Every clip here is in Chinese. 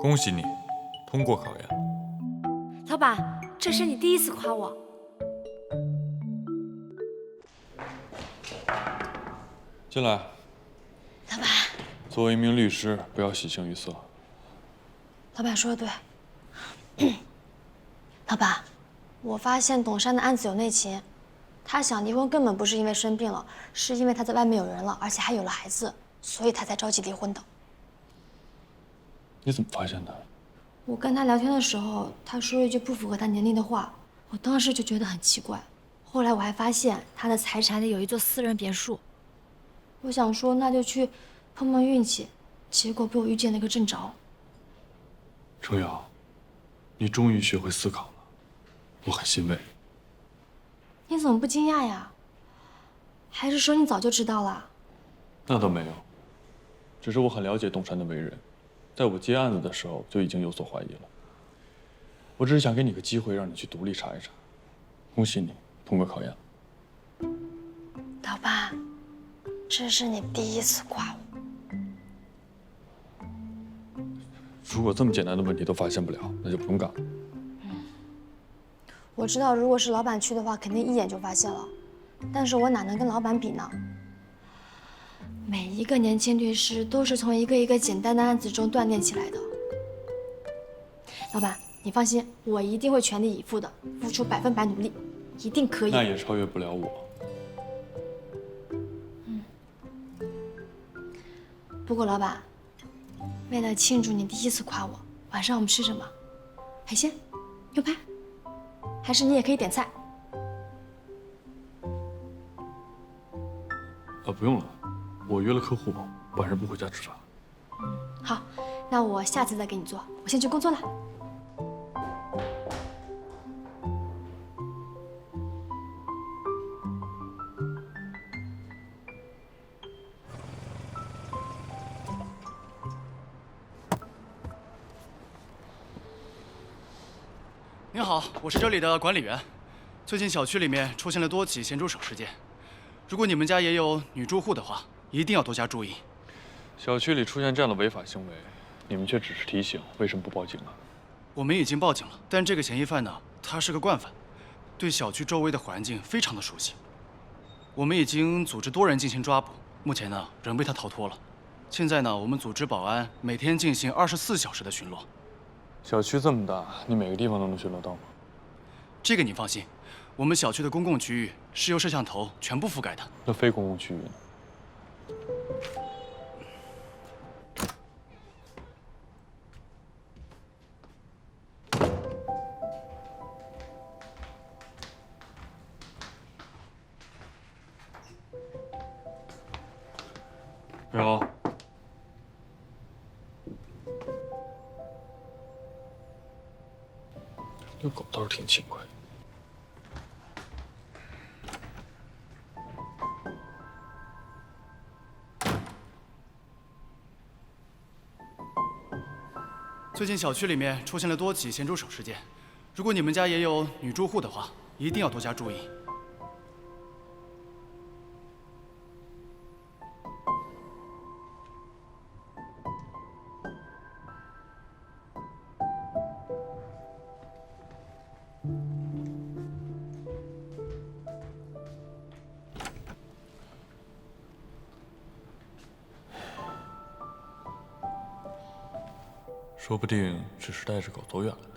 恭喜你，通过考研。老板，这是你第一次夸我。进来。老板，作为一名律师，不要喜形于色。老板说的对。老板，我发现董山的案子有内情，他想离婚根本不是因为生病了，是因为他在外面有人了，而且还有了孩子，所以他才着急离婚的。你怎么发现的？我跟他聊天的时候，他说了一句不符合他年龄的话，我当时就觉得很奇怪。后来我还发现他的财产里有一座私人别墅，我想说那就去碰碰运气，结果被我遇见了个正着。程瑶，你终于学会思考了，我很欣慰。你怎么不惊讶呀？还是说你早就知道了？那倒没有，只是我很了解董山的为人，在我接案子的时候就已经有所怀疑了。我只是想给你个机会，让你去独立查一查。恭喜你通过考研。老板，这是你第一次夸我。如果这么简单的问题都发现不了，那就不用干了。我知道，如果是老板去的话，肯定一眼就发现了，但是我哪能跟老板比呢？每一个年轻律师都是从一个一个简单的案子中锻炼起来的。老板，你放心，我一定会全力以赴的，付出100%努力，一定可以。那也超越不了我。不过老板，为了庆祝你第一次夸我，晚上我们吃什么？海鲜、牛排，还是你也可以点菜？不用了，我约了客户，晚上不回家吃饭。好，那我下次再给你做，我先去工作了。您好，我是这里的管理员。最近小区里面出现了多起咸猪手事件，如果你们家也有女住户的话，一定要多加注意。小区里出现这样的违法行为，你们却只是提醒，为什么不报警啊？我们已经报警了，但这个嫌疑犯呢，他是个惯犯，对小区周围的环境非常的熟悉。我们已经组织多人进行抓捕，目前呢，人被他逃脱了。现在呢，我们组织保安每天进行24小时的巡逻。小区这么大，你每个地方都能巡逻到吗？这个你放心，我们小区的公共区域是由摄像头全部覆盖的。那非公共区域呢？有。遛狗倒是挺勤快。最近小区里面出现了多起咸猪手事件，如果你们家也有女住户的话，一定要多加注意。说不定只是带着狗走远了呢。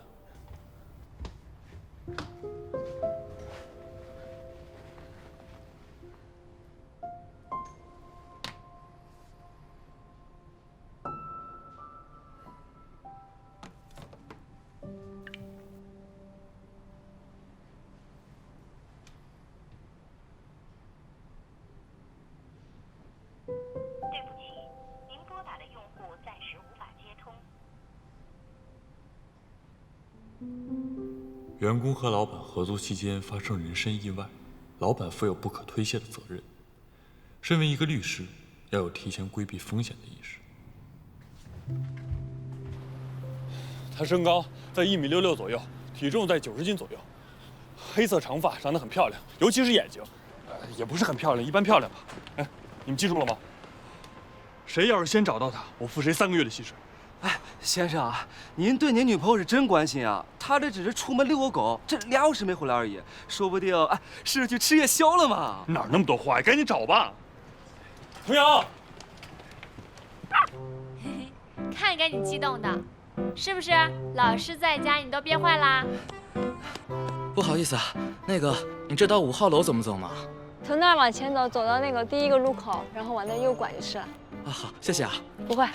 对不起，您拨打的用户暂时无法接通。员工和老板合作期间发生人身意外，老板负有不可推卸的责任。身为一个律师，要有提前规避风险的意识。他身高在1.66米左右，体重在90斤左右，黑色长发，长得很漂亮，尤其是眼睛，也不是很漂亮，一般漂亮吧。哎，你们记住了吗？谁要是先找到他，我付谁3个月的薪水；先生啊，您对您女朋友是真关心啊。她这只是出门遛个狗，这2小时没回来而已，说不定是去吃夜宵了嘛。哪那么多话呀？赶紧找吧。童瑶，看给你激动的，是不是？老师在家你都憋坏啦？不好意思啊，那个，你知道5号楼怎么走吗？从那儿往前走，走到那个第1个路口，然后往那右拐就是了。啊，好，谢谢啊。不会。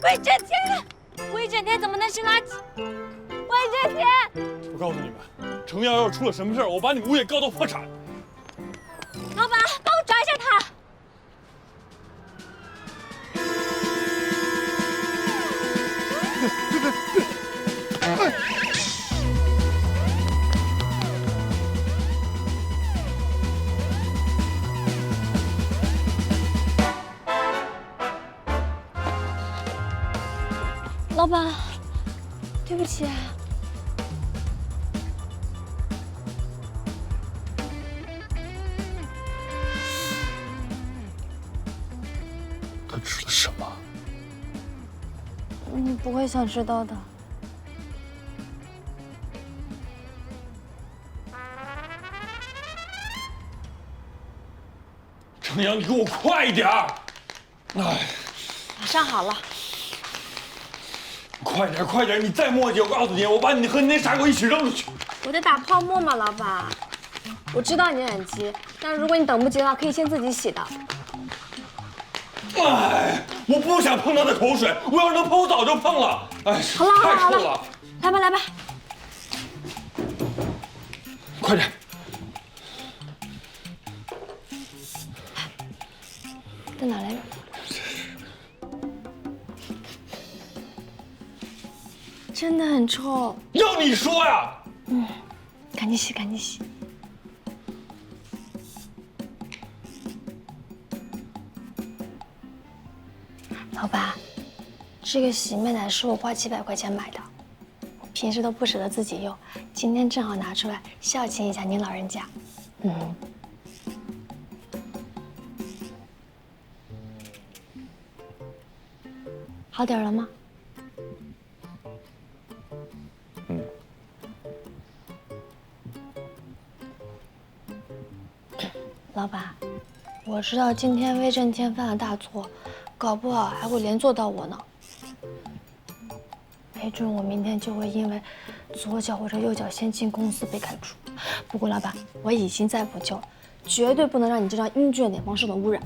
魏震天，魏震天怎么能是垃圾？魏震天，我告诉你们，程瑶要是出了什么事儿，我把你们物业告到破产。老板，帮我找一下他。老板，对不起啊。他吃了什么？你不会想知道的。程阳，你给我快一点儿！哎，马上好了。快点，快点！你再磨叽，我告诉你，我把你和你那傻狗一起扔出去。我在打泡沫嘛，老板。我知道你很急，但如果你等不及的话，可以先自己洗的。哎，我不想碰他的口水，我要是能碰，我早就碰了。哎，好了好了好太臭了了，来吧来吧，快点！在哪来着？真的很臭。要你说呀！赶紧洗，赶紧洗。老板，这个洗面奶是我花700块钱买的，我平时都不舍得自己用，今天正好拿出来孝敬一下您老人家。好点了吗？老板，我知道今天魏震天犯了大错，搞不好还会连坐到我呢。没准我明天就会因为左脚或者右脚先进公司被开除。不过老板，我已经在补救，绝对不能让你这张英俊的脸庞受到污染。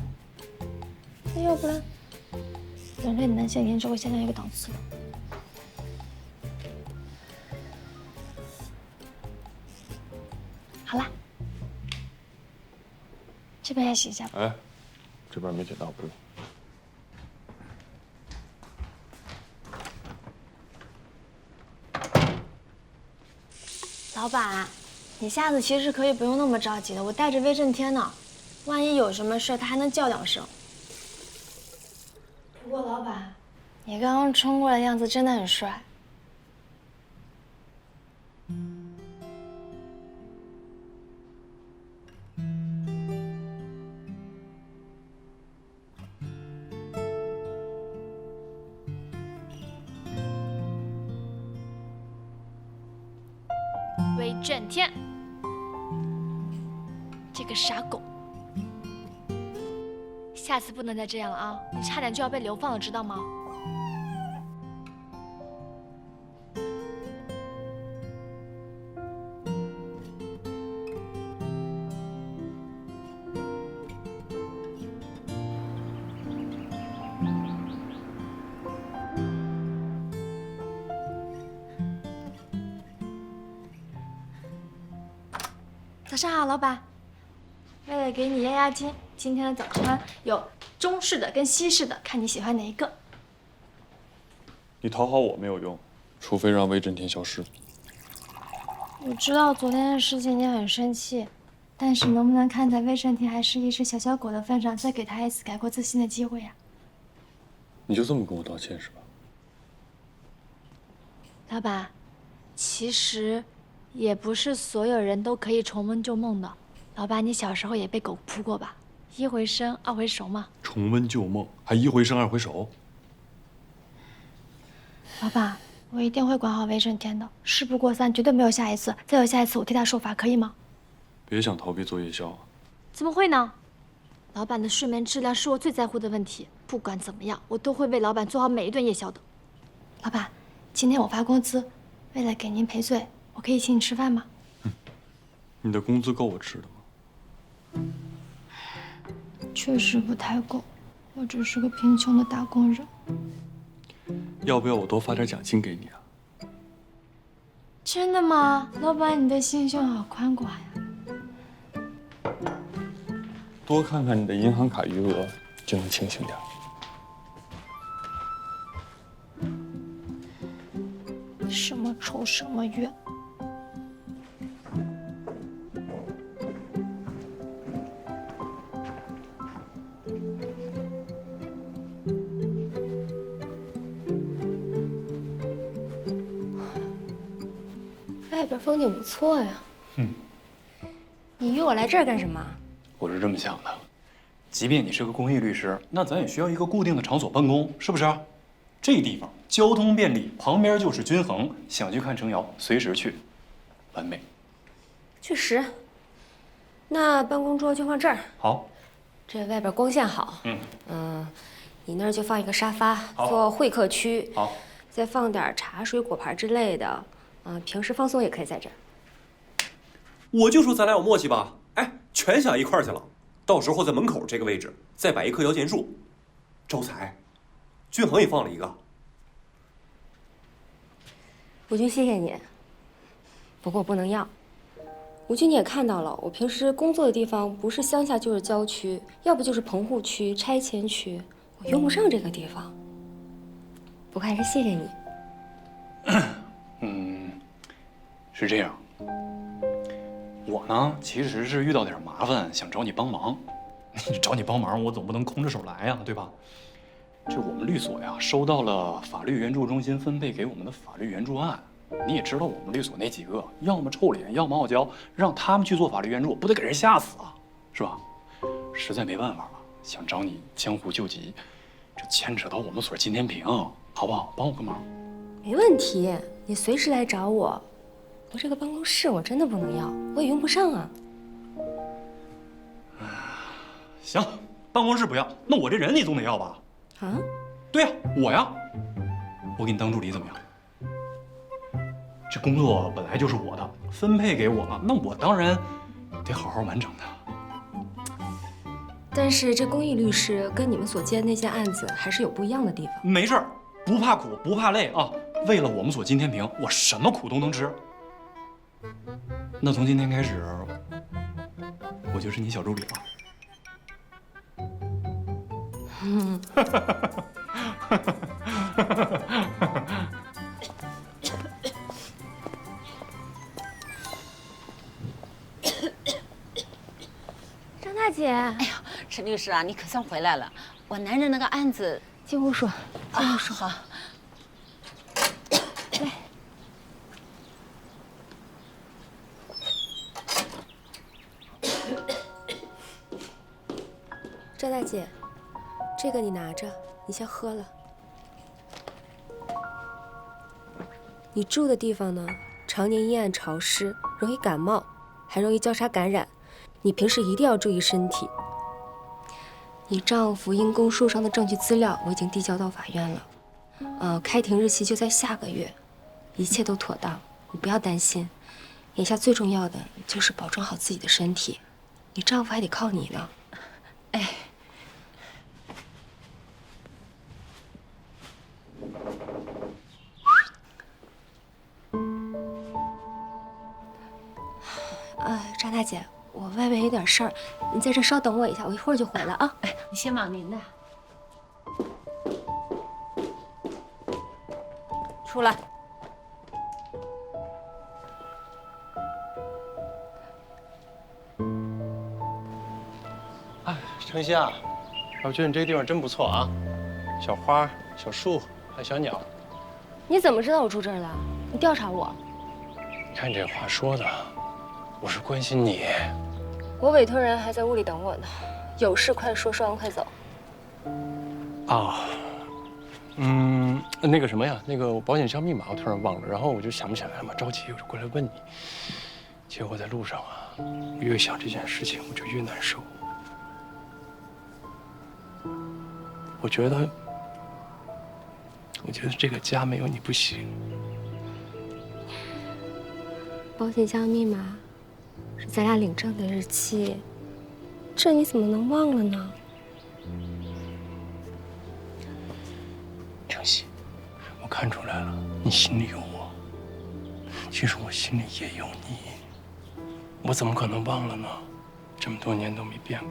那要不然，人类男性颜值会下降一个档次的。好啦。这边也洗一下吧。哎，这边没捡到布。老板，你下次其实可以不用那么着急的，我带着魏震天呢，万一有什么事，他还能叫2声。不过老板，你刚刚冲过来的样子真的很帅。魏震天，这个傻狗，下次不能再这样了啊！你差点就要被流放了，知道吗？早上好，老板。为了给你压压惊，今天的早餐有中式的跟西式的，看你喜欢哪一个。你讨好我没有用，除非让魏震天消失。我知道昨天的事情你很生气，但是能不能看在魏震天还是一只小狗的份上，再给他一次改过自新的机会呀？你就这么跟我道歉是吧？老板，其实也不是所有人都可以重温旧梦的。老板，你小时候也被狗扑过吧？一回生，二回熟嘛。重温旧梦，还一回生二回熟。老板，我一定会管好魏震天的，事不过三，绝对没有下一次。再有下一次，我替他受罚，可以吗？别想逃避做夜宵啊！怎么会呢？老板的睡眠质量是我最在乎的问题，不管怎么样，我都会为老板做好每一顿夜宵的。老板，今天我发工资，为了给您赔罪，我可以请你吃饭吗？你的工资够我吃的吗？确实不太够，我只是个贫穷的打工人。要不要我多发点奖金给你啊？真的吗？老板，你的心胸好宽广呀。多看看你的银行卡余额，就能清醒点。什么仇什么怨。外边风景不错呀。你约我来这儿干什么？我是这么想的，即便你是个公益律师，那咱也需要一个固定的场所办公，是不是？这地方交通便利，旁边就是均衡，想去看程瑶随时去，完美。确实。那办公桌就放这儿。好。这外边光线好。你那儿就放一个沙发，做会客区。好。再放点茶水果盘之类的。平时放松也可以在这儿。我就说咱俩有默契吧，哎，全想一块儿去了。到时候在门口这个位置再摆一棵摇钱树，招财。均衡也放了一个。吴军，谢谢你。不过我不能要。吴军，你也看到了，我平时工作的地方不是乡下就是郊区，要不就是棚户区、拆迁区，我用不上这个地方。不过还是谢谢你。是这样。我呢，其实是遇到点麻烦，想找你帮忙。找你帮忙，我总不能空着手来呀，对吧？这我们律所呀，收到了法律援助中心分配给我们的法律援助案。你也知道，我们律所那几个，要么臭脸，要么傲娇，让他们去做法律援助，不得给人吓死啊，是吧？实在没办法了，想找你江湖救急，这牵扯到我们所今天平，好不好？帮我个忙。没问题，你随时来找我。我这个办公室我真的不能要，我也用不上啊。行，办公室不要，那我这人你总得要吧？啊？对呀，我呀，我给你当助理怎么样？这工作本来就是我的，分配给我了，那我当然得好好完成它。但是这公益律师跟你们所接的那些案子还是有不一样的地方。没事儿，不怕苦，不怕累啊！为了我们所今天平，我什么苦都能吃。那从今天开始，我就是你小助理了。张大姐，哎呦，陈律师啊，你可算回来了。我男人那个案子，进屋说，进屋说。好。来，张大姐，这个你拿着，你先喝了。你住的地方呢，常年阴暗潮湿，容易感冒，还容易交叉感染。你平时一定要注意身体。你丈夫因公书上的证据资料我已经递交到法院了，开庭日期就在下个月，一切都妥当，你不要担心。眼下最重要的就是保重好自己的身体，你丈夫还得靠你呢。哎。张大姐，我外面有点事儿，你在这稍等我一下，我一会儿就回来啊。哎，你先忙您的。出来。哎，程曦啊，我觉得你这个地方真不错啊，小花、小树，还有小鸟。你怎么知道我住这儿的？你调查我？你看这话说的，我是关心你。我委托人还在屋里等我呢，有事快说，说完快走。啊，那个什么呀，那个保险箱密码我突然忘了，然后我就想不起来了嘛，着急我就过来问你。结果在路上啊，越想这件事情我就越难受。我觉得这个家没有你不行。保险箱密码是咱俩领证的日期，这你怎么能忘了呢？程曦，我看出来了，你心里有我，其实我心里也有你，我怎么可能忘了呢？这么多年都没变过，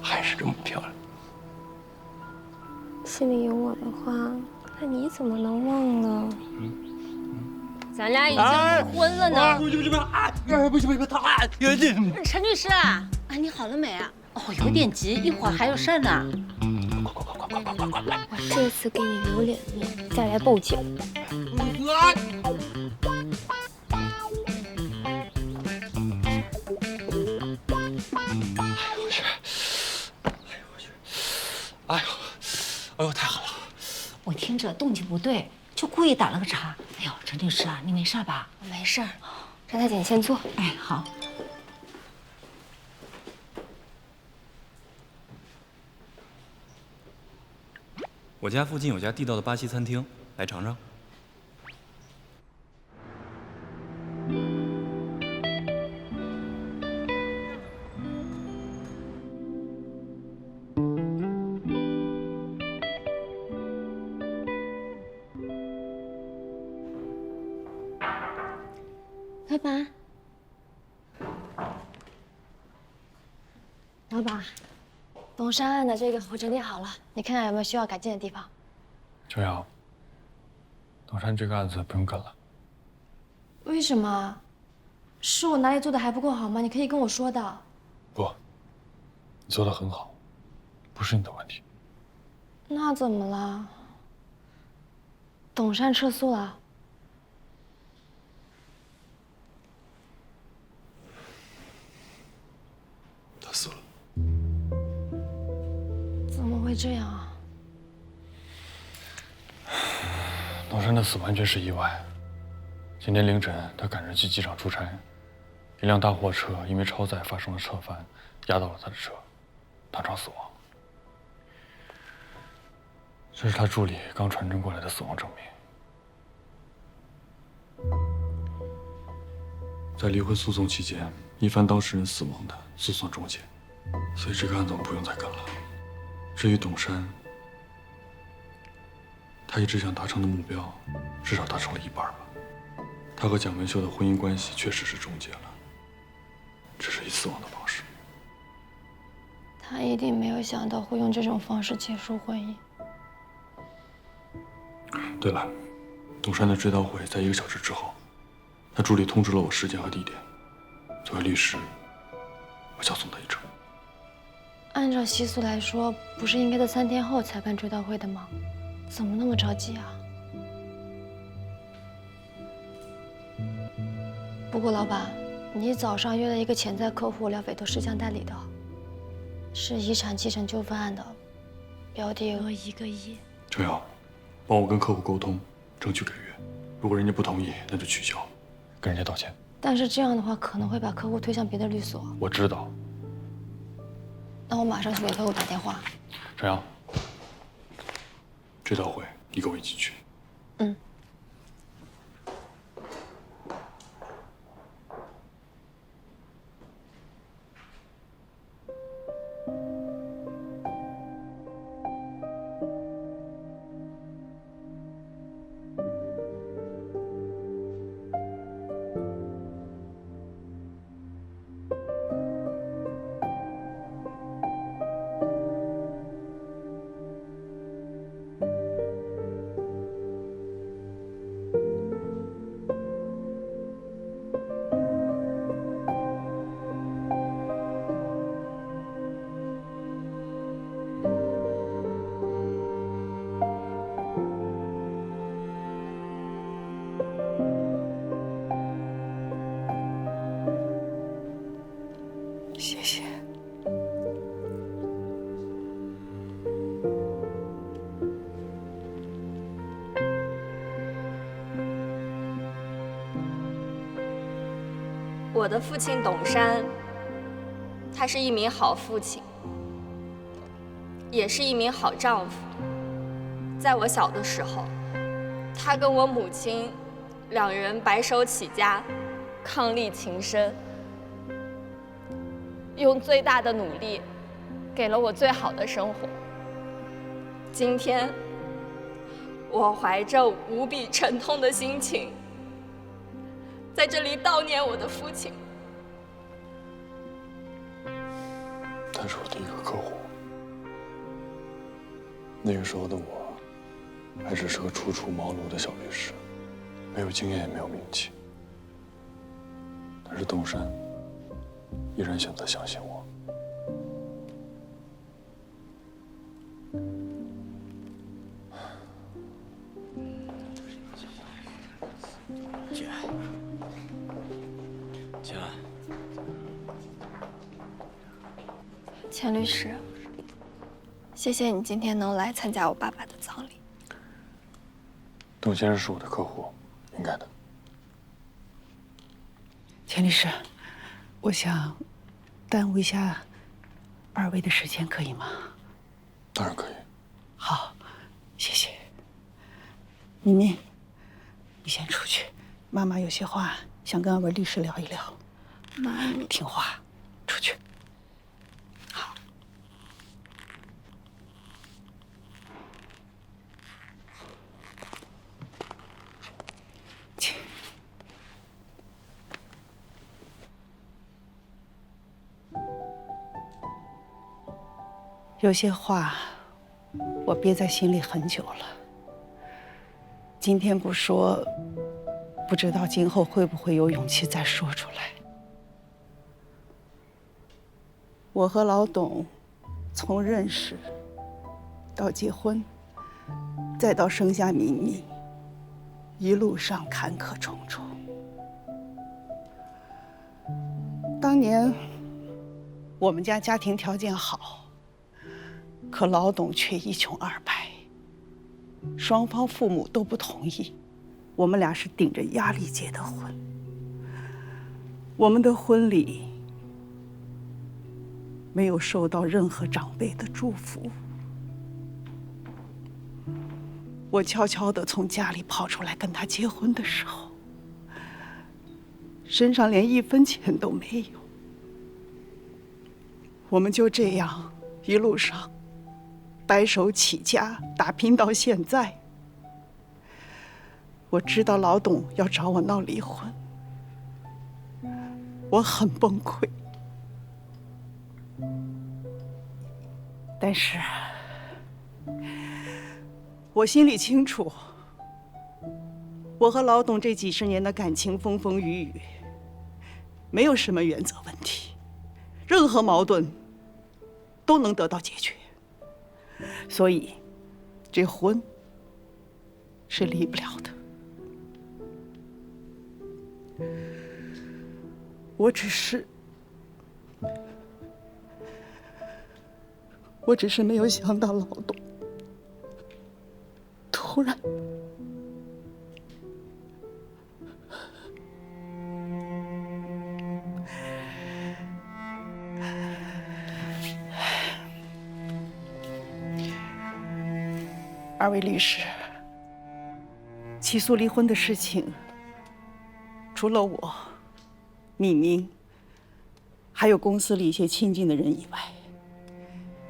还是这么漂亮。心里有我的话，那你怎么能忘呢？咱俩已经离婚了呢。不行，他陈律师啊，你好了没啊？哦，有点急，一会儿还有事儿呢。我这次给你留脸面，再来报警。哎呦，太好了！我听着动静不对，就故意打了个岔。哎呦，陈律师啊，你没事吧？我没事儿，张大姐你先坐。哎，好。我家附近有家地道的巴西餐厅，来尝尝。老板，老板，董山案的这个我整理好了，你看看有没有需要改进的地方。秋瑶，董山这个案子不用跟了。为什么？是我哪里做的还不够好吗？你可以跟我说的。不，你做的很好，不是你的问题。那怎么了？董山撤诉了。他死了。怎么会这样啊？董山的死完全是意外。今天凌晨，他赶着去机场出差，一辆大货车因为超载发生了侧翻，压到了他的车，当场死亡。这是他助理刚传真过来的死亡证明。在离婚诉讼期间，一凡当事人死亡的诉讼终结，所以这个案子我们不用再跟了。至于董山，他一直想达成的目标，至少达成了一半吧。他和蒋文秀的婚姻关系确实是终结了，只是以死亡的方式。他一定没有想到会用这种方式结束婚姻。对了，董山的追悼会在1个小时之后，他助理通知了我时间和地点。作为律师，我小送他一程。按照习俗来说，不是应该在3天后才办追悼会的吗？怎么那么着急啊？不过老板，你早上约了一个潜在客户聊委托事项代理的，是遗产继承纠纷案的，标的额1个亿。程瑶，帮我跟客户沟通，争取给月。如果人家不同意，那就取消，跟人家道歉。但是这样的话，可能会把客户推向别的律所。我知道。那我马上去给客户打电话。程瑶，追悼会你跟我一起去。嗯。我的父亲董山，他是一名好父亲，也是一名好丈夫。在我小的时候，他跟我母亲两人白手起家，伉俪情深，用最大的努力给了我最好的生活。今天，我怀着无比沉痛的心情，在这里悼念我的父亲。他是我第一个客户，那个时候的我，还只是个初出茅庐的小律师，没有经验也没有名气。但是东山依然选择相信我。姐，姐，钱律师，谢谢你今天能来参加我爸爸的葬礼。董先生是我的客户，应该的。钱律师，我想耽误一下二位的时间，可以吗？当然可以。好，谢谢。明明，你先出去，妈妈有些话想跟二位律师聊一聊。妈，你听话，出去。好。请。有些话我憋在心里很久了，今天不说，不知道今后会不会有勇气再说出来。我和老董从认识到结婚，再到生下明明，一路上坎坷重重。当年我们家家庭条件好，可老董却一穷二白，双方父母都不同意，我们俩是顶着压力结的婚。我们的婚礼没有受到任何长辈的祝福，我悄悄地从家里跑出来跟他结婚的时候，身上连1分钱都没有。我们就这样一路上白手起家，打拼到现在。我知道老董要找我闹离婚，我很崩溃。但是，我心里清楚，我和老董这几十年的感情风风雨雨，没有什么原则问题，任何矛盾都能得到解决。所以，这婚是离不了的。我只是没有想到老董突然二位律师，起诉离婚的事情，除了我、敏明，还有公司里一些亲近的人以外，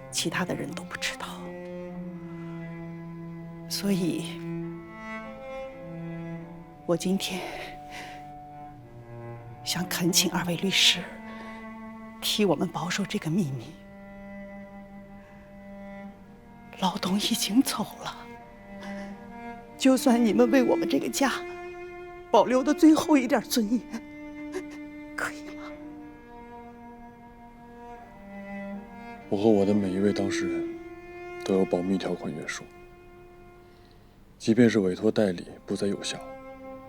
其他的人都不知道。所以，我今天想恳请二位律师替我们保守这个秘密。老董已经走了，就算你们为我们这个家保留的最后一点尊严，可以吗？我和我的每一位当事人都有保密条款约束，即便是委托代理不再有效，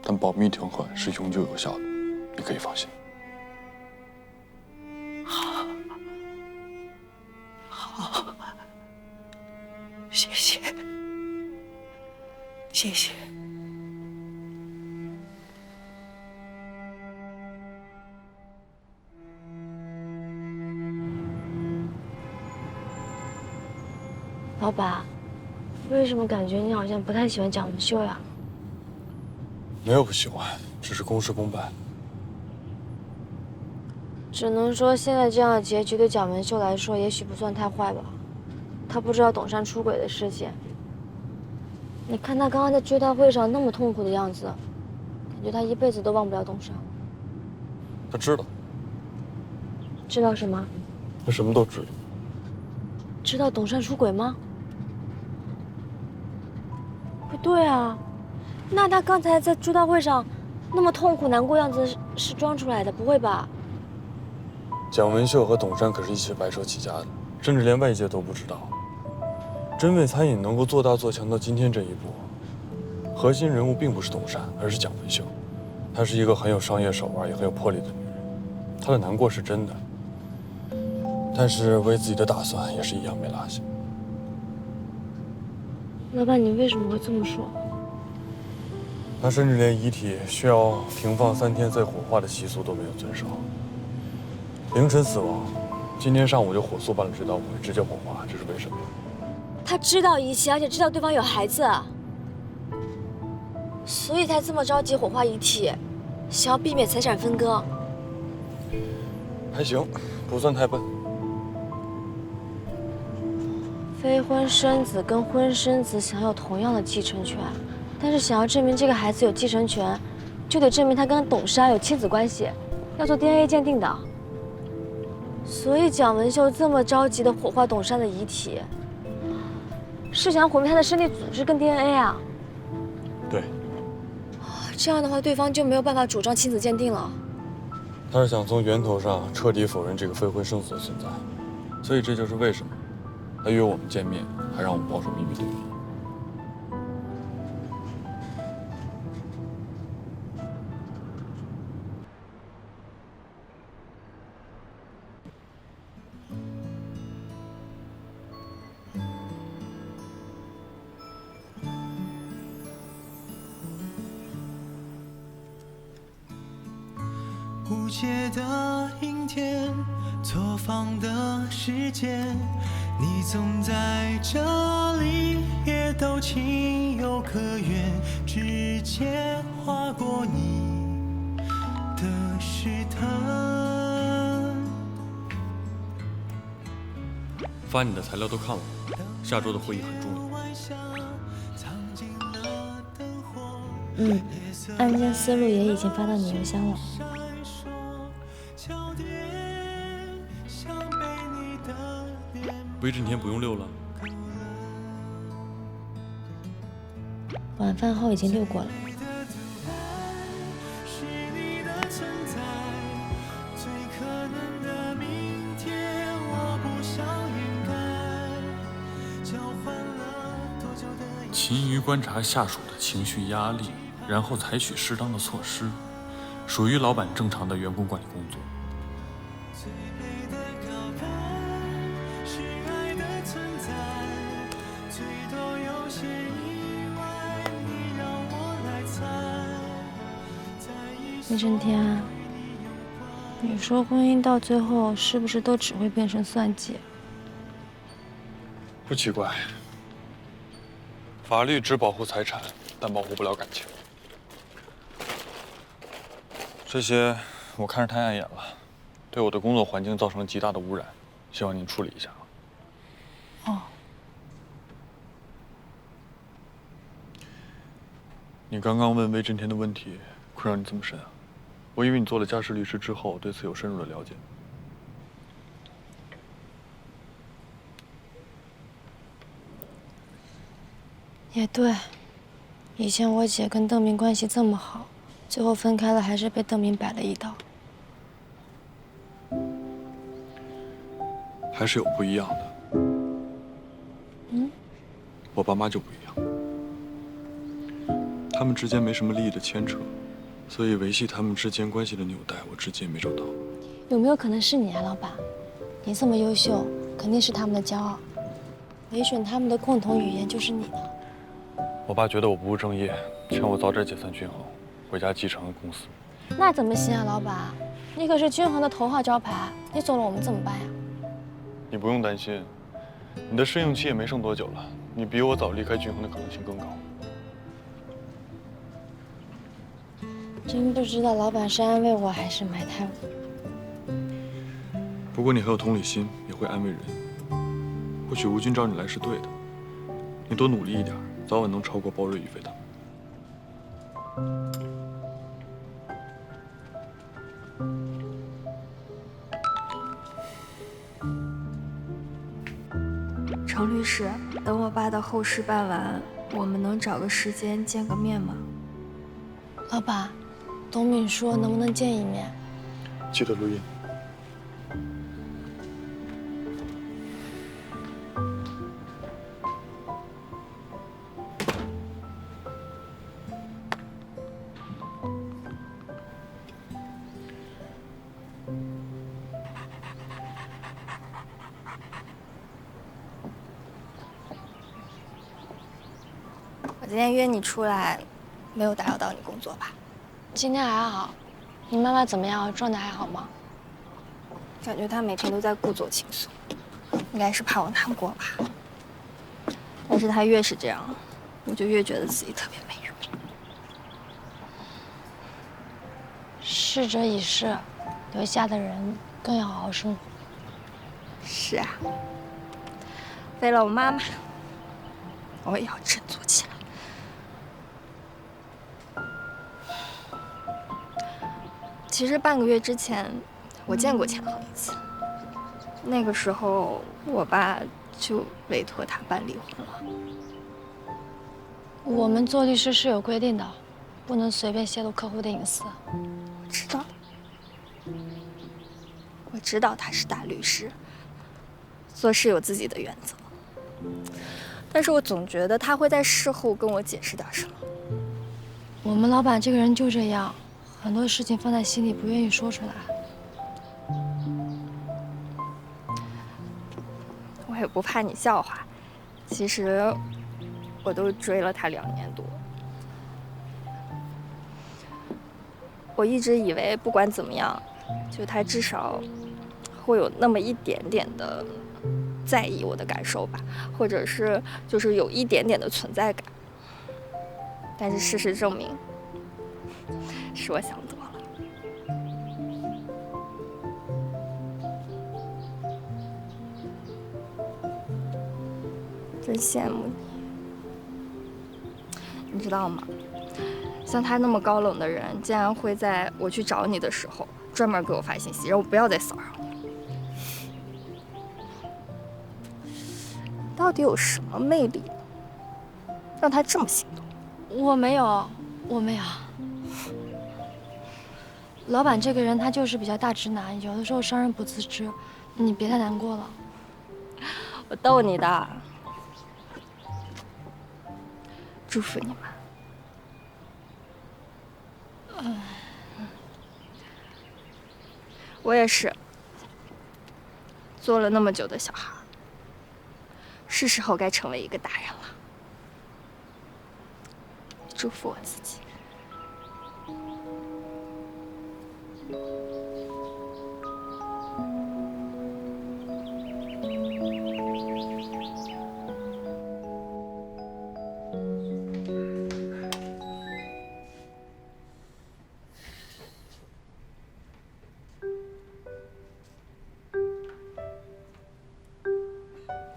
但保密条款是永久有效的，你可以放心。好，好，谢谢，谢谢。老板，为什么感觉你好像不太喜欢蒋文秀呀？没有不喜欢，只是公事公办。只能说现在这样的结局对蒋文秀来说也许不算太坏吧。他不知道董珊出轨的事情。你看他刚刚在追悼会上那么痛苦的样子，感觉他一辈子都忘不了董珊。他知道。知道什么？他什么都知道。知道董珊出轨吗？不对啊，那他刚才在追悼会上那么痛苦难过样子是装出来的，不会吧？蒋文秀和董珊可是一起白手起家的，甚至连外界都不知道。真味餐饮能够做大做强到今天这一步，核心人物并不是董珊，而是蒋文秀。她是一个很有商业手腕也很有魄力的女人。她的难过是真的，但是为自己的打算也是一样没落下。老板，你为什么会这么说？她甚至连遗体需要停放3天再火化的习俗都没有遵守，凌晨死亡，今天上午就火速办了追悼会，直接火化，这是为什么？他知道一切，而且知道对方有孩子，所以才这么着急火化遗体，想要避免财产分割。还行，不算太笨。非婚生子跟婚生子享有同样的继承权，但是想要证明这个孩子有继承权，就得证明他跟董珊有亲子关系，要做 DNA 鉴定的。所以蒋文秀这么着急的火化董珊的遗体，是想毁灭他的身体组织跟 DNA 啊？对。这样的话，对方就没有办法主张亲子鉴定了。他是想从源头上彻底否认这个非婚生子的存在，所以这就是为什么他约我们见面，还让我们保守秘密对比。无解的阴天，错放的时间，你总在这里，也都情有可原，指尖划过你的试探。发你的材料都看了，下周的会议很重要。案件思路也已经发到你邮箱了。威震天不用溜了，晚饭后已经溜过了。勤于观察下属的情绪压力，然后采取适当的措施，属于老板正常的员工管理工作。威震天，你说婚姻到最后是不是都只会变成算计？不奇怪，法律只保护财产，但保护不了感情。这些我看着太碍眼了，对我的工作环境造成了极大的污染，希望您处理一下。哦。你刚刚问威震天的问题，困扰你这么深啊？我以为你做了家事律师之后，对此有深入的了解。也对，以前我姐跟邓明关系这么好，最后分开了，还是被邓明摆了一刀。还是有不一样的。我爸妈就不一样，他们之间没什么利益的牵扯，所以维系他们之间关系的纽带，我至今也没找到。有没有可能是你啊，老板？你这么优秀，肯定是他们的骄傲。维选他们的共同语言就是你的。我爸觉得我不务正业，劝我早点解散均衡，回家继承公司。那怎么行啊，老板？你可是均衡的头号招牌，你走了我们怎么办呀？你不用担心，你的适应期也没剩多久了，你比我早离开均衡的可能性更高。真不知道老板是安慰我还是埋汰我。不过你很有同理心，也会安慰人。或许吴军找你来是对的，你多努力一点，早晚能超过包瑞宇飞他们。程律师，等我爸的后事办完，我们能找个时间见个面吗？老板，董敏说能不能见一面？记得录音。我今天约你出来，没有打扰到你工作吧？今天还好。你妈妈怎么样？状态还好吗？感觉她每天都在故作轻松，应该是怕我难过吧。但是她越是这样，我就越觉得自己特别没用。逝者已逝，留下的人更要好好生活。是啊，为了我妈妈，我也要振作起来。其实半个月之前，我见过钱恒一次。那个时候，我爸就委托他办离婚了。我们做律师是有规定的，不能随便泄露客户的隐私。我知道，我知道他是大律师，做事有自己的原则。但是我总觉得他会在事后跟我解释点什么。我们老板这个人就这样。很多事情放在心里，不愿意说出来。我也不怕你笑话，其实我都追了他2年多。我一直以为不管怎么样，就他至少会有那么一点点的在意我的感受吧，或者是就是有一点点的存在感。但是事实证明，是我想多了。真羡慕你，你知道吗？像他那么高冷的人，竟然会在我去找你的时候，专门给我发信息，让我不要再骚扰你了。到底有什么魅力，让他这么心动？我没有，我没有。老板这个人，他就是比较大直男，有的时候伤人不自知，你别太难过了。我逗你的，祝福你们。我也是，做了那么久的小孩，是时候该成为一个大人了。祝福我自己。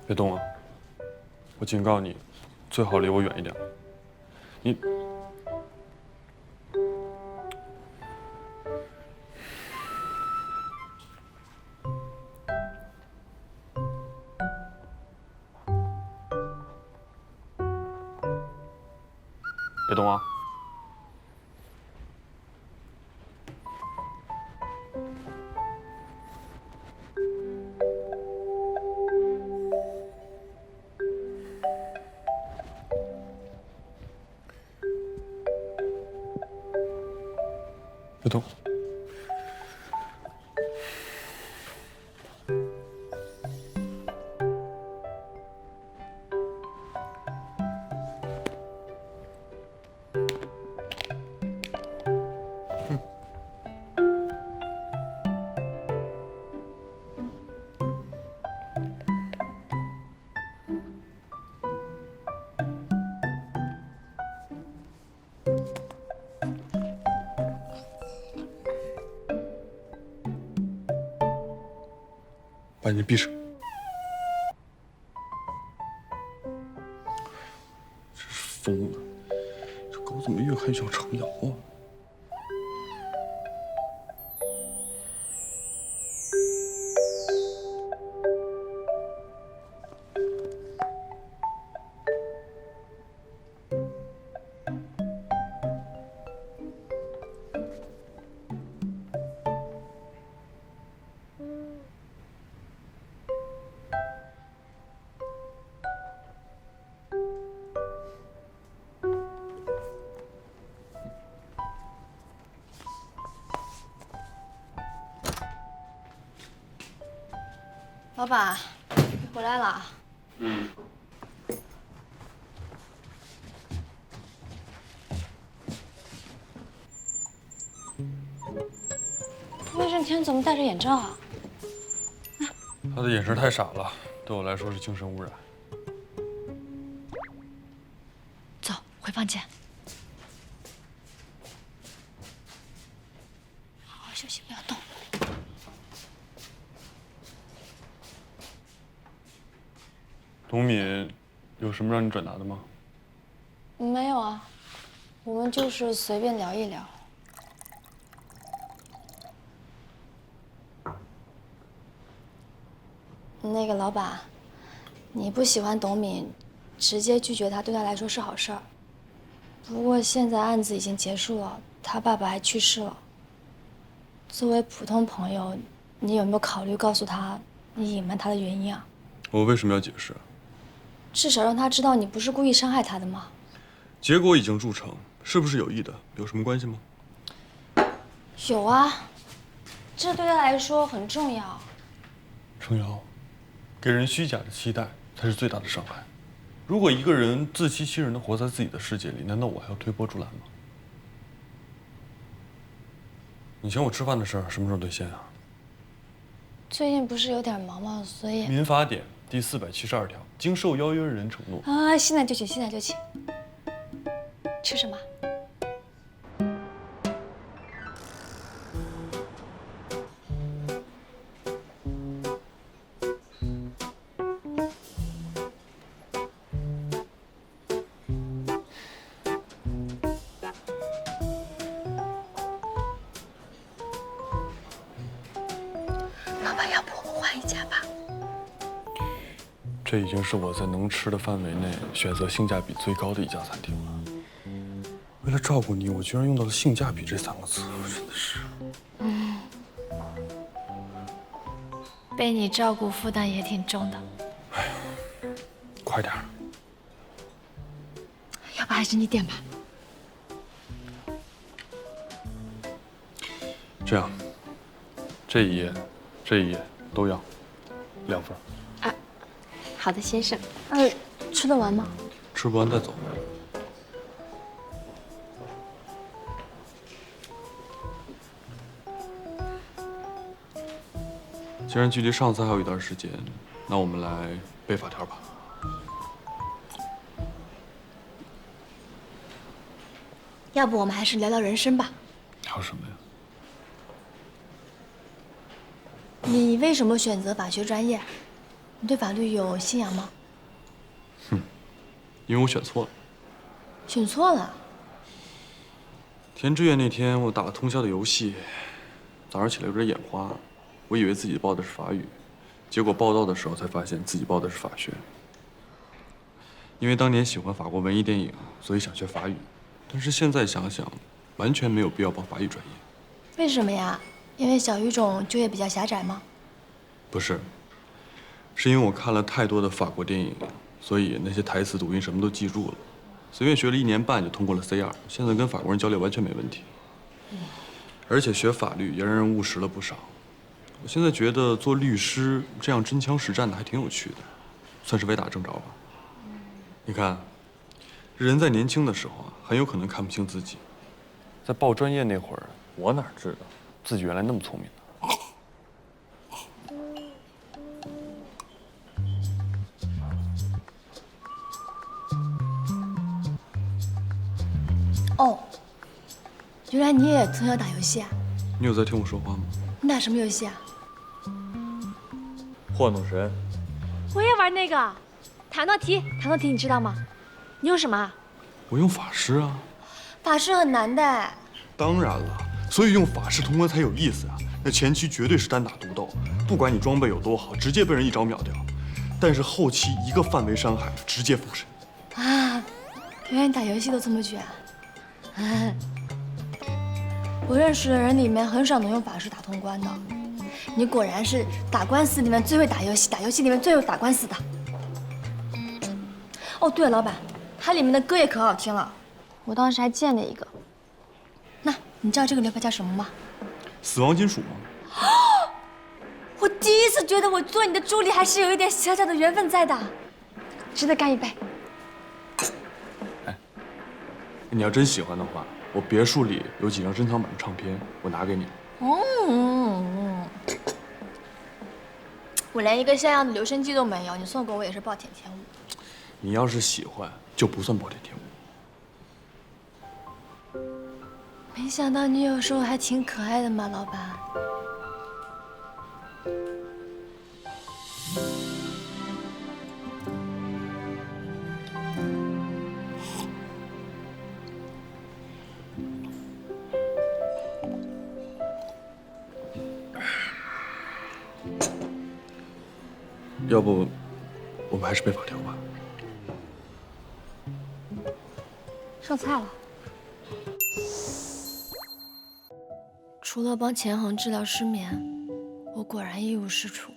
别动啊！我警告你，最好离我远一点。你别动啊！别动！把眼睛闭上。真是疯了，这狗怎么越看越像程瑶啊？老板，你回来了。嗯。魏震天怎么戴着眼罩啊？他的眼神太傻了，对我来说是精神污染。走，回房间。好好休息，不要动。董敏，有什么让你转达的吗？没有啊，我们就是随便聊一聊。那个老板，你不喜欢董敏，直接拒绝他对他来说是好事儿。不过现在案子已经结束了，他爸爸还去世了。作为普通朋友，你有没有考虑告诉他你隐瞒他的原因啊？我为什么要解释？至少让他知道你不是故意伤害他的嘛。结果已经铸成，是不是有意的，有什么关系吗？有啊，这对他来说很重要。程瑶，给人虚假的期待才是最大的伤害。如果一个人自欺欺人的活在自己的世界里，难道我还要推波助澜吗？你请我吃饭的事儿什么时候兑现啊？最近不是有点忙吗？所以。民法典第472条，经受邀约人承诺。啊，现在就请，现在就请。吃什么？老板，要不我们换一家吧？这已经是我在能吃的范围内选择性价比最高的一家餐厅了。为了照顾你，我居然用到了性价比这3个字，我真的是。被你照顾负担也挺重的。哎呀，快点儿！要不还是你点吧。这样，这一页都要2份。啊，好的，先生。吃得完吗？吃不完再走。既然距离上次还有一段时间，那我们来背法条吧。要不我们还是聊聊人生吧。聊什么呀？你为什么选择法学专业？你对法律有信仰吗？因为我选错了。选错了。填志愿那天，我打了通宵的游戏，早上起来有点眼花，我以为自己报的是法语，结果报到的时候才发现自己报的是法学。因为当年喜欢法国文艺电影，所以想学法语，但是现在想想，完全没有必要报法语专业。为什么呀？因为小语种就业比较狭窄吗？不是，是因为我看了太多的法国电影，所以那些台词、读音什么都记住了。随便学了1年半就通过了 C2，现在跟法国人交流完全没问题。而且学法律也让人务实了不少。我现在觉得做律师这样真枪实战的还挺有趣的，算是歪打正着吧。你看，人在年轻的时候啊，很有可能看不清自己。在报专业那会儿，我哪知道自己原来那么聪明呢？哦，原来你也从小打游戏啊？你有在听我说话吗？你打什么游戏啊？晃动神。我也玩那个，塔诺提，塔诺提你知道吗？你用什么？我用法师啊。法师很难的。当然了，所以用法师通关才有意思啊。那前期绝对是单打独斗，不管你装备有多好，直接被人一招秒掉。但是后期一个范围伤害，直接封神。啊，原来你打游戏都这么卷。我认识的人里面很少能用法师打通关的。你果然是打官司里面最会打游戏，打游戏里面最会打官司的。哦，对了，老板，它里面的歌也可好听了，我当时还建了一个。那你知道这个流派叫什么吗？死亡金属吗？我第一次觉得我做你的助理还是有一点小小的缘分在的，值得干一杯。你要真喜欢的话，我别墅里有几张珍藏版的唱片，我拿给你。我连一个像样的留声机都没有，你送给我也是暴殄天物。你要是喜欢，就不算暴殄天物。没想到你有时候还挺可爱的嘛，老板。要不，我们还是备法条吧。上菜了。除了帮钱恒治疗失眠，我果然一无是处。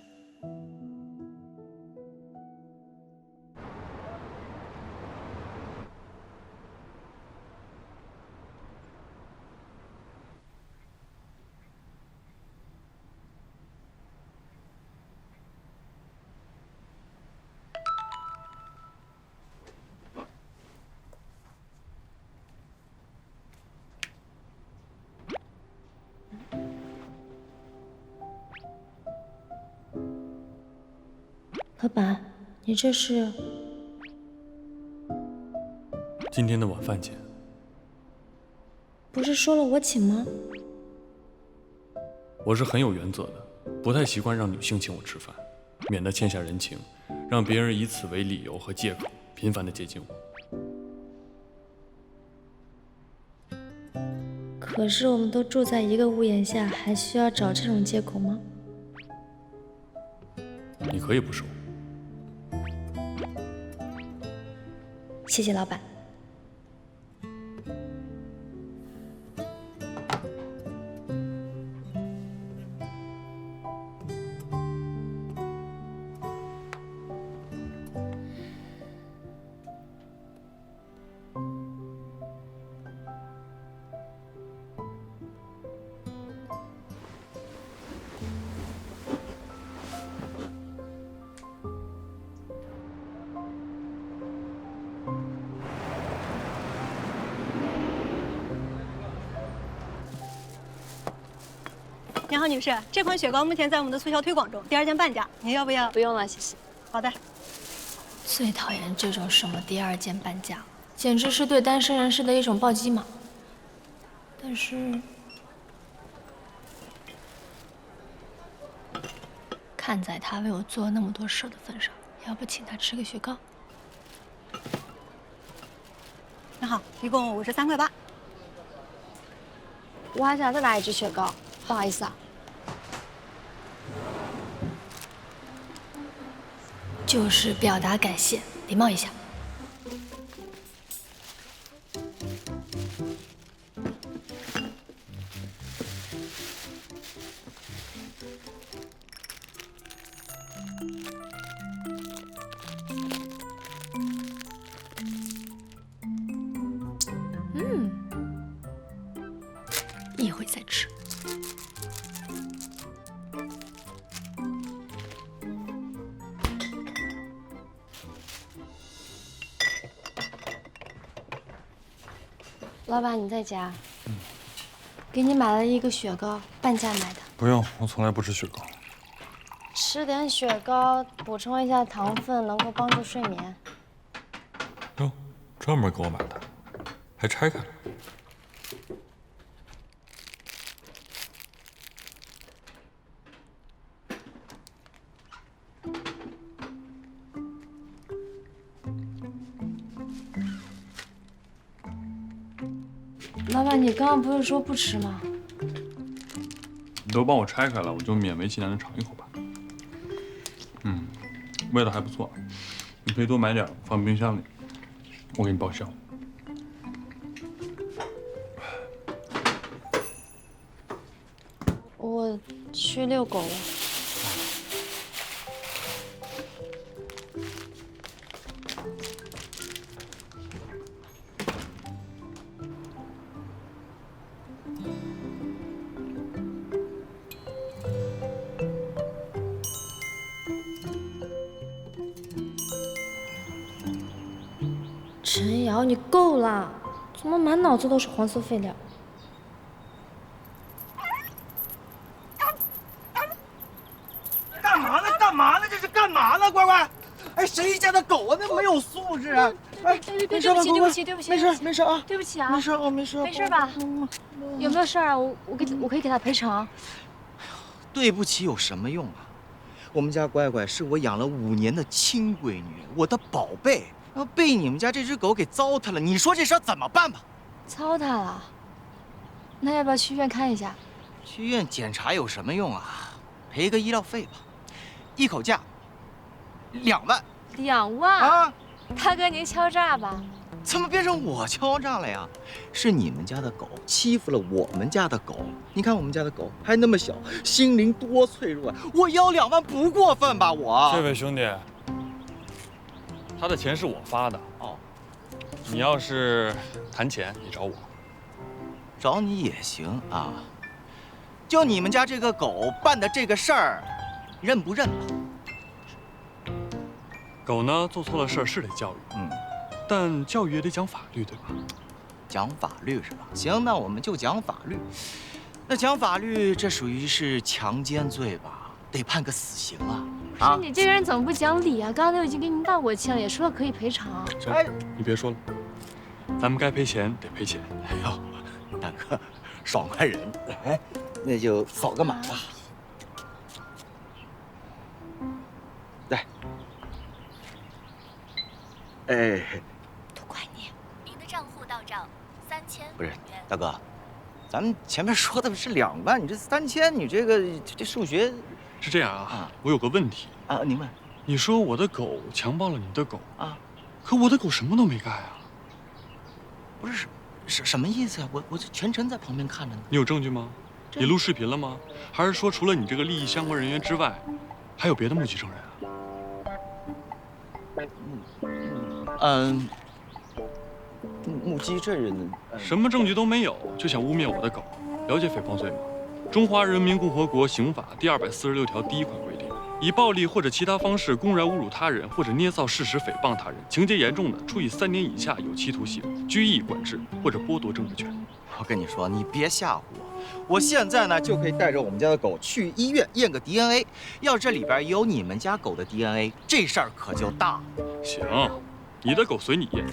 老板，你这是？今天的晚饭钱。不是说了我请吗？我是很有原则的，不太习惯让女性请我吃饭，免得欠下人情，让别人以此为理由和借口频繁的接近我。可是我们都住在一个屋檐下，还需要找这种借口吗？你可以不收。谢谢老板。您好，女士，这款雪糕目前在我们的促销推广中，第2件半价，您要不要？不用了，谢谢。好的。最讨厌这种什么第2件半价，简直是对单身人士的一种暴击嘛。但是，看在他为我做了那么多事的份上，要不请他吃个雪糕？那好，一共53块8。我还想再拿1支雪糕，不好意思啊。就是表达感谢，礼貌一下。一会再吃。老板，你在家？给你买了一个雪糕，半价买的。不用，我从来不吃雪糕。吃点雪糕，补充一下糖分，能够帮助睡眠。哟，专门给我买的，还拆开了。老板，你刚刚不是说不吃吗？你都帮我拆开了，我就勉为其难的尝一口吧。味道还不错，你可以多买点放冰箱里，我给你报销。我去遛狗了。陈瑶，你够了！怎么满脑子都是黄色废料？干嘛呢？干嘛呢？这是干嘛呢？乖乖，哎，谁家的狗啊？那没有素质啊！哎，没事吧？对不起，对不起，没事，没事啊。对不起啊，没事啊，没事。没事吧？有没有事啊？我可以给他赔偿。对不起有什么用啊？我们家乖乖是我养了5年的亲闺女，我的宝贝。要被你们家这只狗给糟蹋了，你说这事儿怎么办吧？糟蹋了，那要不要去医院看一下？去医院检查有什么用啊？赔个医疗费吧，一口价2万。2万啊！大哥您敲诈吧？怎么变成我敲诈了呀？是你们家的狗欺负了我们家的狗。你看我们家的狗还那么小，心灵多脆弱啊！我要2万不过分吧？我这位兄弟，他的钱是我发的哦。你要是谈钱，你找我。找你也行啊。就你们家这个狗办的这个事儿，认不认吧？狗呢做错了事儿是得教育，但教育也得讲法律，对吧？讲法律是吧？行，那我们就讲法律。那讲法律，这属于是强奸罪吧？得判个死刑啊！不是你这个人怎么不讲理啊？刚刚都已经给您道过歉了，也说了可以赔偿。行，你别说了，咱们该赔钱得赔钱。哎呦，大哥，爽快人，哎，那就扫个码吧。来，哎，都怪你！您的账户到账3000。不是，大哥，咱们前面说的是2万，你这3000，你这数学是这样啊？我有个问题啊，您问。你说我的狗强暴了你的狗啊，可我的狗什么都没干啊。不是，什么意思啊？我这全程在旁边看着呢。你有证据吗？你录视频了吗？还是说除了你这个利益相关人员之外，还有别的目击证人啊？目击证人什么证据都没有，就想污蔑我的狗，了解诽谤罪吗？中华人民共和国刑法第246条第1款规定，以暴力或者其他方式公然侮辱他人，或者捏造事实诽谤他人，情节严重的，处以3年以下有期徒刑、拘役、管制或者剥夺政治权。我跟你说，你别吓唬我，我现在呢就可以带着我们家的狗去医院验个 DNA， 要这里边有你们家狗的 DNA， 这事儿可就大了。行，你的狗随你验，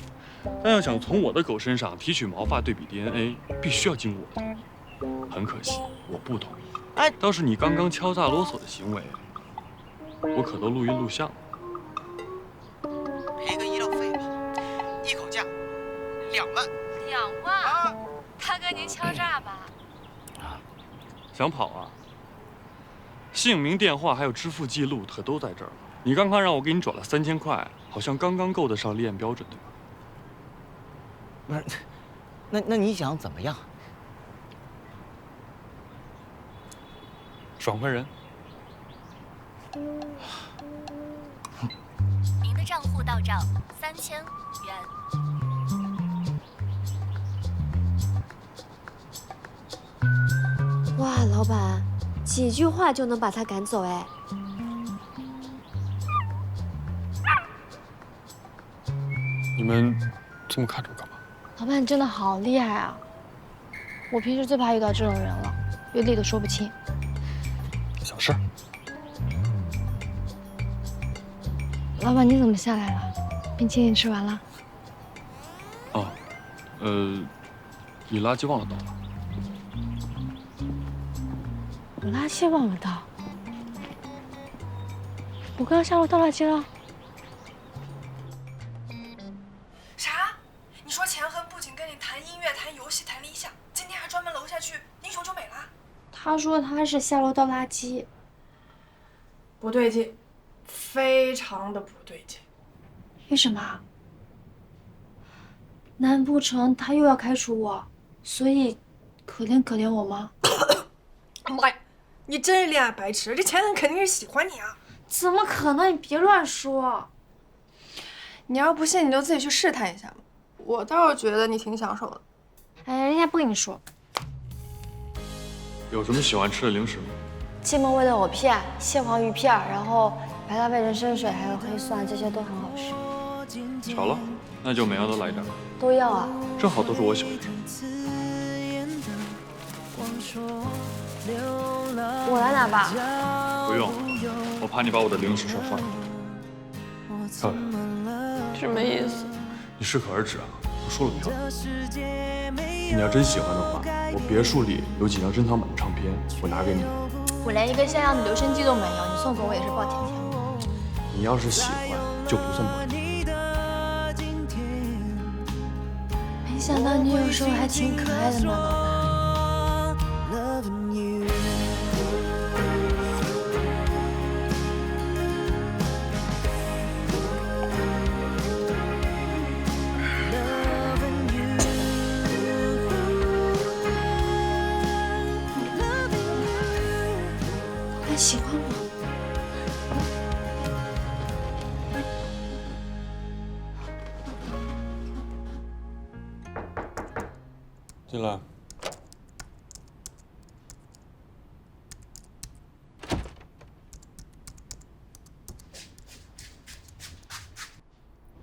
但要想从我的狗身上提取毛发对比 DNA， 必须要经过我的同意。很可惜，我不同意。哎，倒是你刚刚敲诈啰嗦的行为，我可都录音录像了。赔个医疗费吧，一口价2万。2万啊！大哥您敲诈吧？想跑啊？姓名、电话还有支付记录可都在这儿了。你刚刚让我给你转了3000块，好像刚刚够得上立案标准，对吧？不是，那你想怎么样？爽快人。您的账户到账3000元。哇，老板，几句话就能把他赶走哎！你们这么看着我干嘛？老板，你真的好厉害啊！我平时最怕遇到这种人了，越理都说不清。小事儿。老板，你怎么下来了？冰淇淋吃完了？哦，你垃圾忘了倒了。我垃圾忘了倒。我刚刚下楼倒垃圾了。啥？你说钱恒不仅跟你谈音乐、谈游游戏谈理想，今天还专门楼下去英雄救美了。他说他是下楼倒垃圾。不对劲，非常的不对劲。为什么？难不成他又要开除我，所以可怜可怜我吗？妈呀，你真是恋爱白痴！这前任肯定是喜欢你啊！怎么可能？你别乱说。你要不信，你就自己去试探一下嘛。我倒是觉得你挺享受的。哎，人家不跟你说。有什么喜欢吃的零食吗？芥末味的藕片、蟹黄鱼片，然后白辣味人参水，还有黑蒜，这些都很好吃。巧了，那就每样都来点。都要啊。正好都是我喜欢吃。我来拿吧。不用，我怕你把我的零食摔坏了。漂亮。什么意思？你适可而止啊！我说了漂亮。你要真喜欢的话，我别墅里有几张珍藏版的唱片，我拿给你。我连一个像样的留声机都没有，你送给我也是暴殄天物。你要是喜欢，就不算暴殄。没想到你有时候还挺可爱的嘛，老板。喜欢我？进来。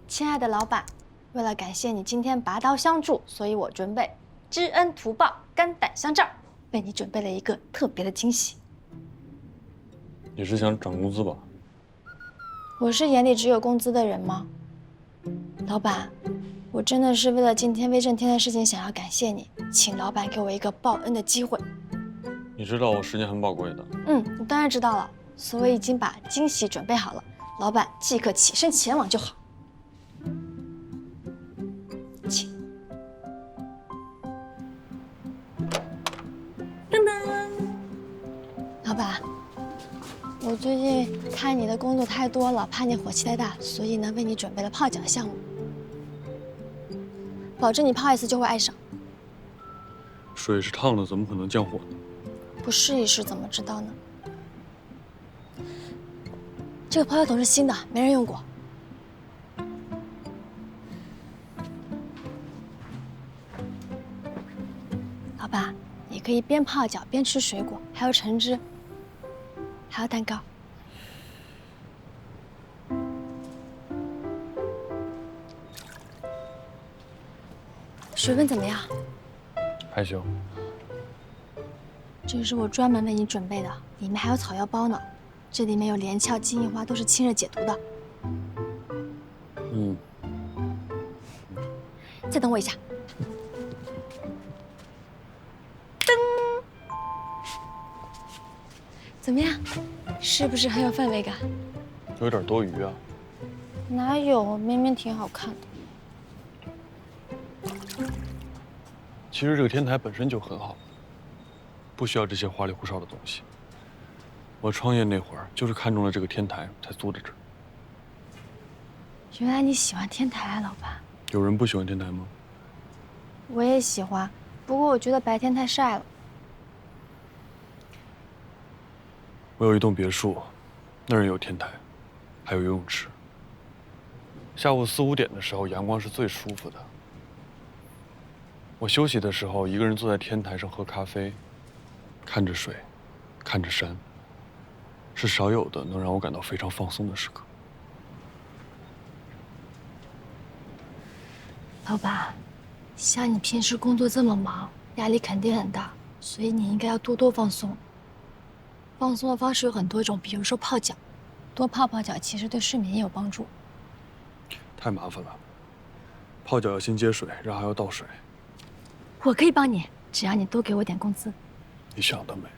亲爱的老板，为了感谢你今天拔刀相助，所以我准备知恩图报，肝胆相照，为你准备了一个特别的惊喜。你是想涨工资吧？我是眼里只有工资的人吗？老板，我真的是为了今天威震天的事情想要感谢你，请老板给我一个报恩的机会。你知道我时间很宝贵的。我当然知道了，所以已经把惊喜准备好了，老板即刻起身前往就好。请。噔噔，老板。我最近看你的工作太多了，怕你火气太大，所以呢，为你准备了泡脚项目，保证你泡一次就会爱上。水是烫的，怎么可能降火呢？不试一试怎么知道呢？这个泡脚桶是新的，没人用过。老板，你可以边泡脚边吃水果，还有橙汁。还有蛋糕。水温怎么样？还行。这是我专门为你准备的，里面还有草药包呢。这里面有连翘、金银花，都是清热解毒的。再等我一下。怎么样，是不是很有氛围感？有点多余啊。哪有，明明挺好看的。其实这个天台本身就很好，不需要这些花里胡哨的东西。我创业那会儿就是看中了这个天台，才租的这儿。原来你喜欢天台啊，老板。有人不喜欢天台吗？我也喜欢，不过我觉得白天太晒了。我有一栋别墅，那儿也有天台，还有游泳池。下午4、5点的时候，阳光是最舒服的。我休息的时候，一个人坐在天台上喝咖啡，看着水，看着山，是少有的能让我感到非常放松的时刻。老板，像你平时工作这么忙，压力肯定很大，所以你应该要多多放松。放松的方式有很多种，比如说泡脚，多泡泡脚其实对睡眠也有帮助。太麻烦了，泡脚要先接水，然后还要倒水。我可以帮你，只要你多给我点工资。你想得美。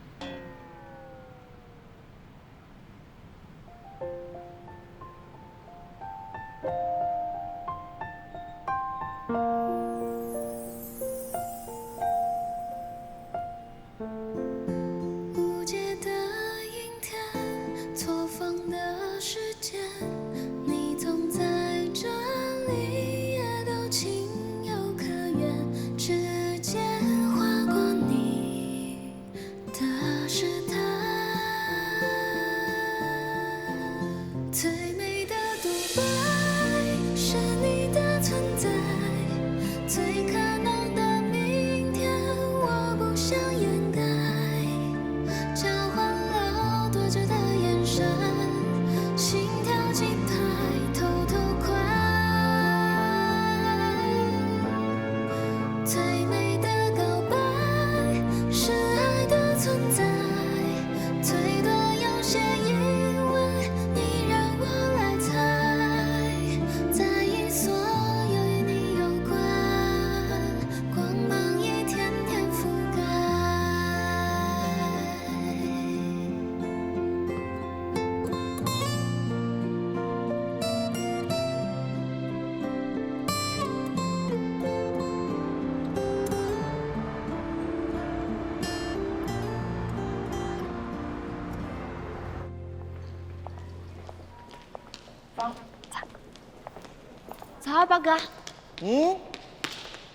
哥。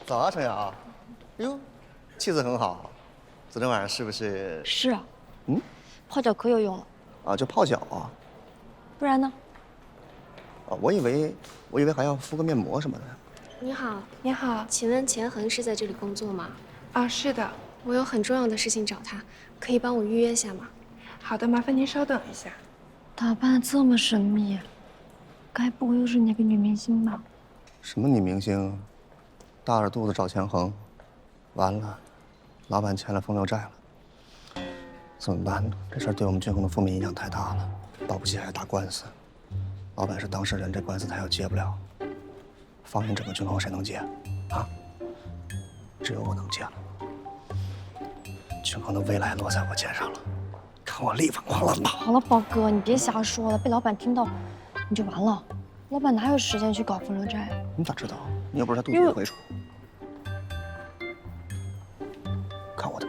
早啊，程瑶。哟，气色很好。昨天晚上是不是？是啊。泡脚可有用了。啊，就泡脚啊？不然呢？啊，我以为还要敷个面膜什么的。你好，你好，请问钱恒是在这里工作吗？啊，是的。我有很重要的事情找他，可以帮我预约一下吗？好的，麻烦您稍等一下。打扮得这么神秘，该不会又是哪个女明星吧？什么女明星？大着肚子找钱恒，完了，老板欠了风流债了。怎么办呢？这事儿对我们俊恒的负面影响太大了，保不齐还要打官司。老板是当事人，这官司他要接不了。放眼整个俊恒，谁能接？啊？只有我能接了。俊恒的未来落在我肩上了，看我力挽狂澜吧！好了，宝哥，你别瞎说了，被老板听到，你就完了。老板哪有时间去搞风流债？你咋知道？你又不是他肚子里蛔虫。看我的。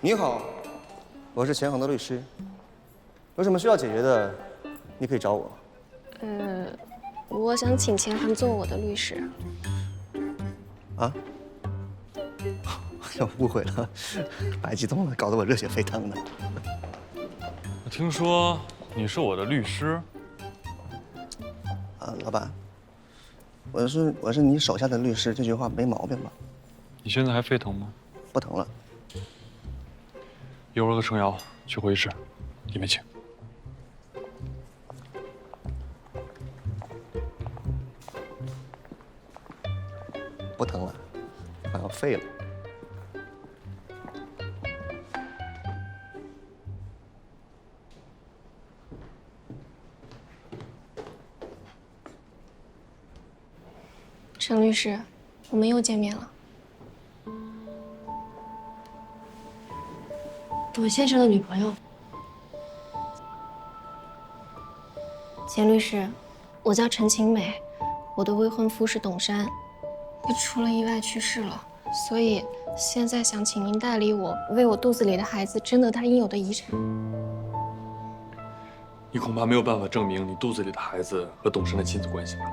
你好，我是钱恒的律师，有什么需要解决的，你可以找我。我想请钱恒做我的律师。啊？又误会了，白激动了，搞得我热血沸腾的。我听说你是我的律师。啊，老板，我是你手下的律师，这句话没毛病吧？你现在还沸腾吗？不疼了。一会儿和程瑶去会议室，里面请。不疼了，快要废了。程律师，我们又见面了。董先生的女朋友。钱律师，我叫陈晴美，我的未婚夫是董山，他出了意外去世了，所以现在想请您代理我，为我肚子里的孩子争得他应有的遗产。你恐怕没有办法证明你肚子里的孩子和董山的亲子关系吧？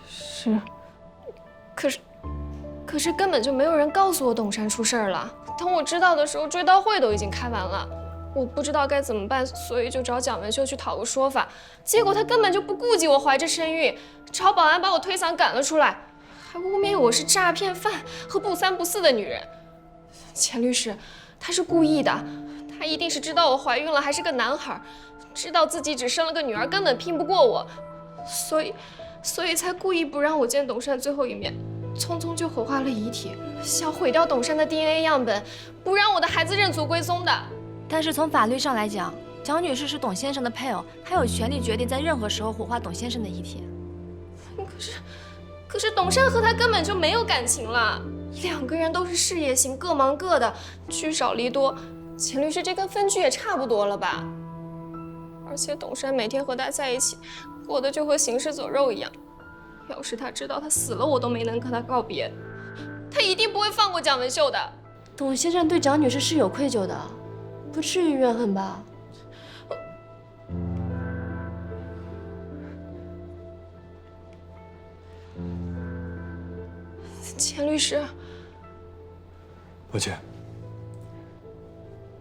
是，可是根本就没有人告诉我董山出事儿了。等我知道的时候，追悼会都已经开完了，我不知道该怎么办，所以就找蒋文秀去讨个说法。结果他根本就不顾及我怀着身孕，找保安把我推搡赶了出来，还污蔑我是诈骗犯和不三不四的女人。钱律师，他是故意的，他一定是知道我怀孕了，还是个男孩，知道自己只生了个女儿，根本拼不过我，所以才故意不让我见董山最后一面，匆匆就火化了遗体，想毁掉董山的 DNA 样本，不让我的孩子认祖归宗的。但是从法律上来讲，蒋女士是董先生的配偶，她有权利决定在任何时候火化董先生的遗体。可是董山和他根本就没有感情了，两个人都是事业型，各忙各的，聚少离多。钱律师，这跟分居也差不多了吧？而且董山每天和他在一起，过得就和行尸走肉一样。要是他知道他死了，我都没能和他告别，他一定不会放过蒋文秀的。董先生对蒋女士是有愧疚的，不至于怨恨吧？钱律师，抱歉，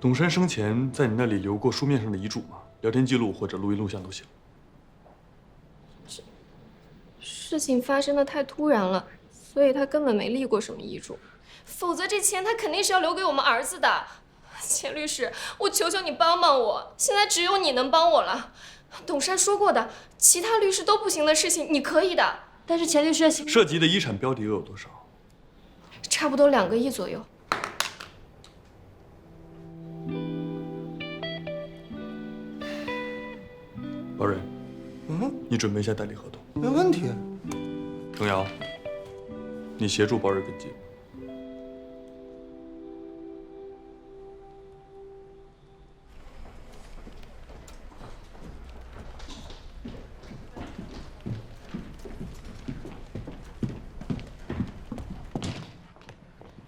董山生前在你那里留过书面上的遗嘱吗？聊天记录或者录音录像都行。事情发生的太突然了，所以他根本没立过什么遗嘱，否则这钱他肯定是要留给我们儿子的。钱律师，我求求你帮帮我，现在只有你能帮我了。董山说过的，其他律师都不行的事情，你可以的。但是钱律师涉及的遗产标的额有多少？差不多2个亿左右。宝瑞，你准备一下代理合同。没问题。程瑶，你协助宝瑞跟进。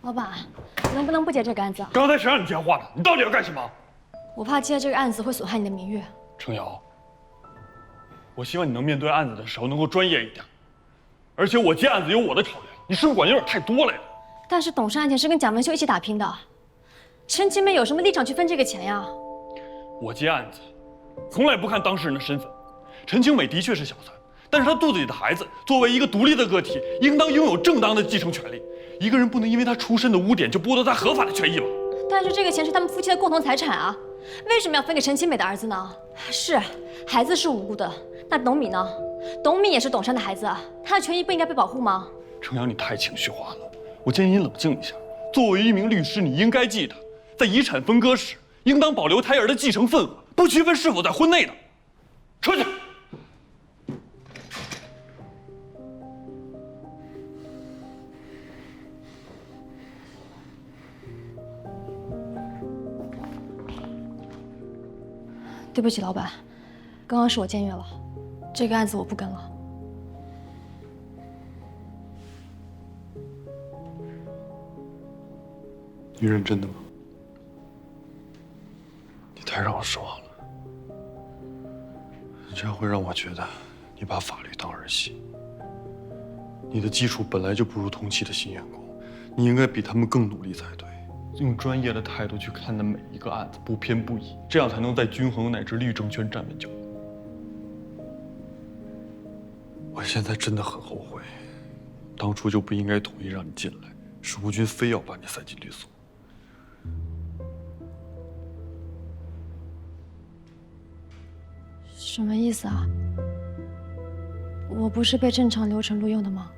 老板，能不能不接这个案子啊？刚才谁让你接话的？你到底要干什么？我怕接这个案子会损害你的名誉。程瑶，我希望你能面对案子的时候能够专业一点，而且我接案子有我的考量，你是不是管的有点太多了呀？但是董事案前是跟蒋文秀一起打拼的，陈青梅有什么立场去分这个钱呀？我接案子，从来不看当事人的身份。陈青美的确是小三，但是她肚子里的孩子作为一个独立的个体，应当拥有正当的继承权利。一个人不能因为他出身的污点就剥夺他合法的权益吧？但是这个钱是他们夫妻的共同财产啊，为什么要分给陈青美的儿子呢？是，孩子是无辜的，那董敏呢？董敏也是董山的孩子，他的权益不应该被保护吗？程阳，你太情绪化了，我建议你冷静一下。作为一名律师，你应该记得，在遗产分割时，应当保留胎儿的继承份额，不区分是否在婚内的。出去。对不起，老板，刚刚是我僭越了，这个案子我不跟了。你认真的吗？你太让我失望了，这样会让我觉得你把法律当儿戏。你的基础本来就不如同期的新员工，你应该比他们更努力才对。用专业的态度去看待每一个案子，不偏不倚，这样才能在均衡乃至律政圈站稳脚。我现在真的很后悔，当初就不应该同意让你进来，是吴军非要把你塞进律所。什么意思啊？我不是被正常流程录用的吗？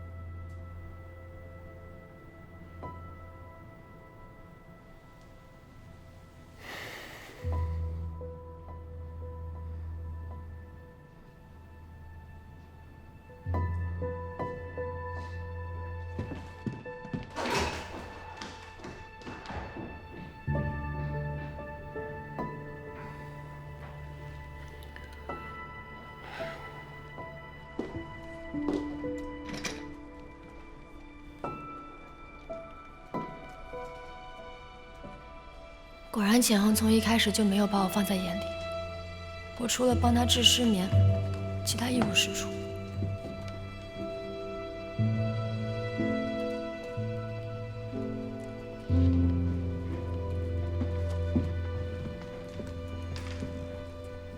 果然，钱恒从一开始就没有把我放在眼里。我除了帮他治失眠，其他一无是处。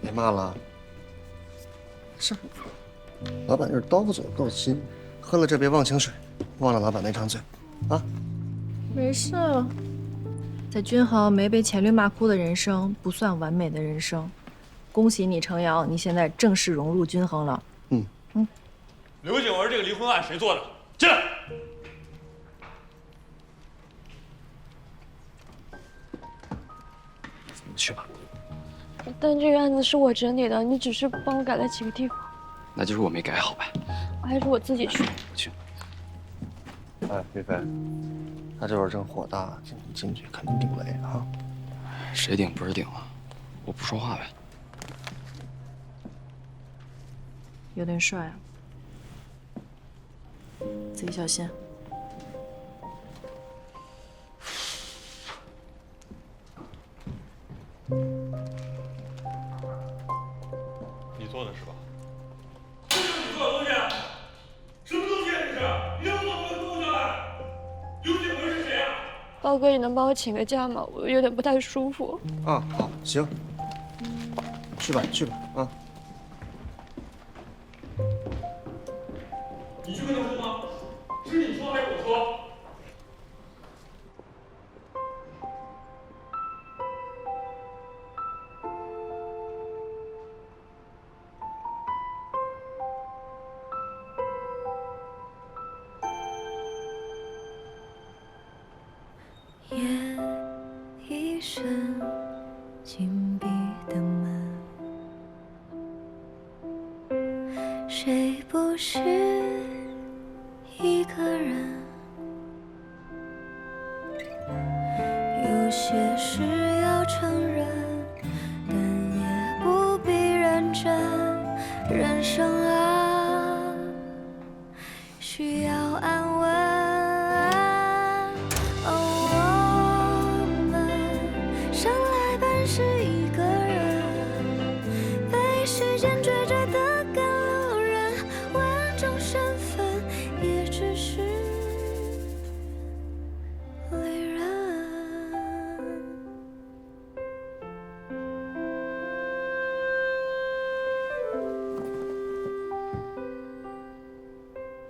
别骂了，是，老板就是刀不走豆心，喝了这杯忘情水，忘了老板那张嘴，啊。没事。在均衡没被前律骂哭的人生，不算完美的人生。恭喜你，程瑶，你现在正式融入均衡了。刘景文这个离婚案谁做的？进来。去吧。但这个案子是我整理的，你只是帮我改了几个地方。那就是我没改好呗。还是我自己去。去。哎，菲菲，他这会儿正火大，你进去肯定顶雷啊！谁顶不是顶啊？我不说话呗。有点帅啊，自己小心。你做的是吧？这是你做的东西？什么东西啊？这是？你要做什么给我交代？刘景文是谁啊？包哥，你能帮我请个假吗？我有点不太舒服。啊，好，行，去吧，去吧，啊。你去跟他说吗？是你说还是我说？夜一扇紧闭的门，谁不是一个人？有些事要承认，但也不必认真。人生啊，需要安稳。生来本是一个人，被时间追着的赶。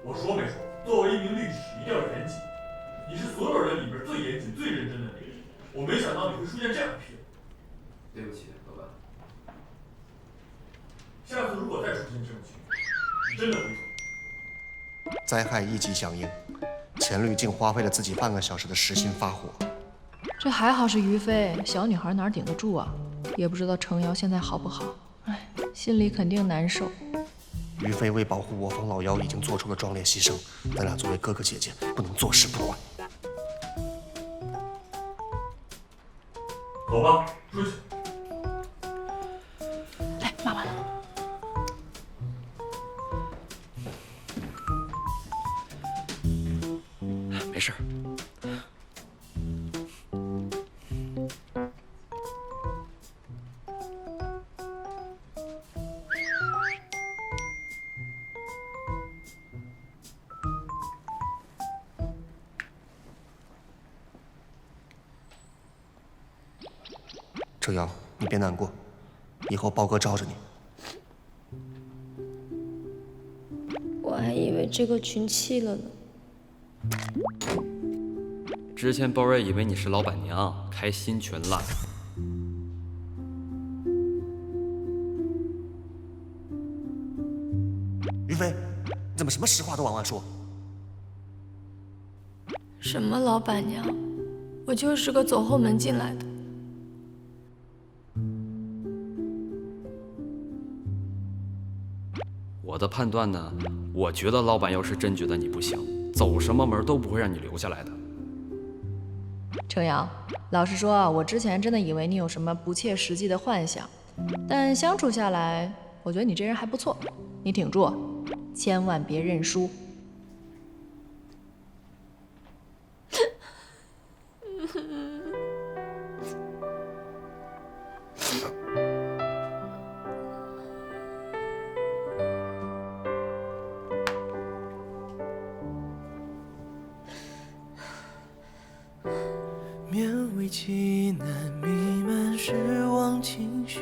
我说没说？作为一名律师，一定要严谨。你是所有人里边最严谨、最认真的那个人。我没想到你会出现这样的纰漏。对不起，老板。下次如果再出现这种情况，你真的会走。灾害一级响应，钱律竟花费了自己半个小时的时薪发火。这还好是于飞，小女孩哪顶得住啊？也不知道程瑶现在好不好，哎，心里肯定难受。于飞为保护我方老幺已经做出了壮烈牺牲，咱俩作为哥哥姐姐，不能坐视不管。走吧，出去。来，妈妈。没事。程瑶，你别难过，以后包哥罩着你。我还以为这个群弃了呢。之前包爷以为你是老板娘，开新群了。于飞，你怎么什么实话都往外说？什么老板娘？我就是个走后门进来的。我的判断呢，我觉得老板要是真觉得你不行，走什么门都不会让你留下来的。程瑶，老实说啊，我之前真的以为你有什么不切实际的幻想，但相处下来，我觉得你这人还不错。你挺住，千万别认输。勉为其难，弥漫失望情绪，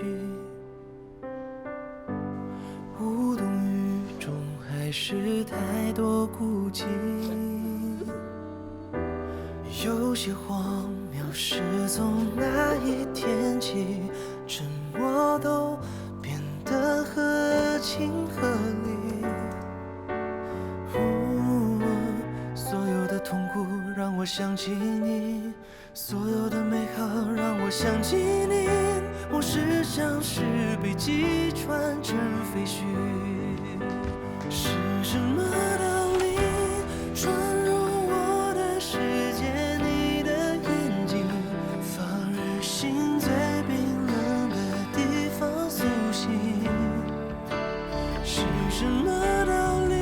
无动于衷，还是太多顾忌。有些荒谬是从那一天起，沉默都变得合情合理。所有的痛苦让我想起你，所有的美好让我想起你。往事像是被击穿成废墟，是什么道理闯入我的世界？你的眼睛放日心最冰冷的地方苏醒，是什么道理？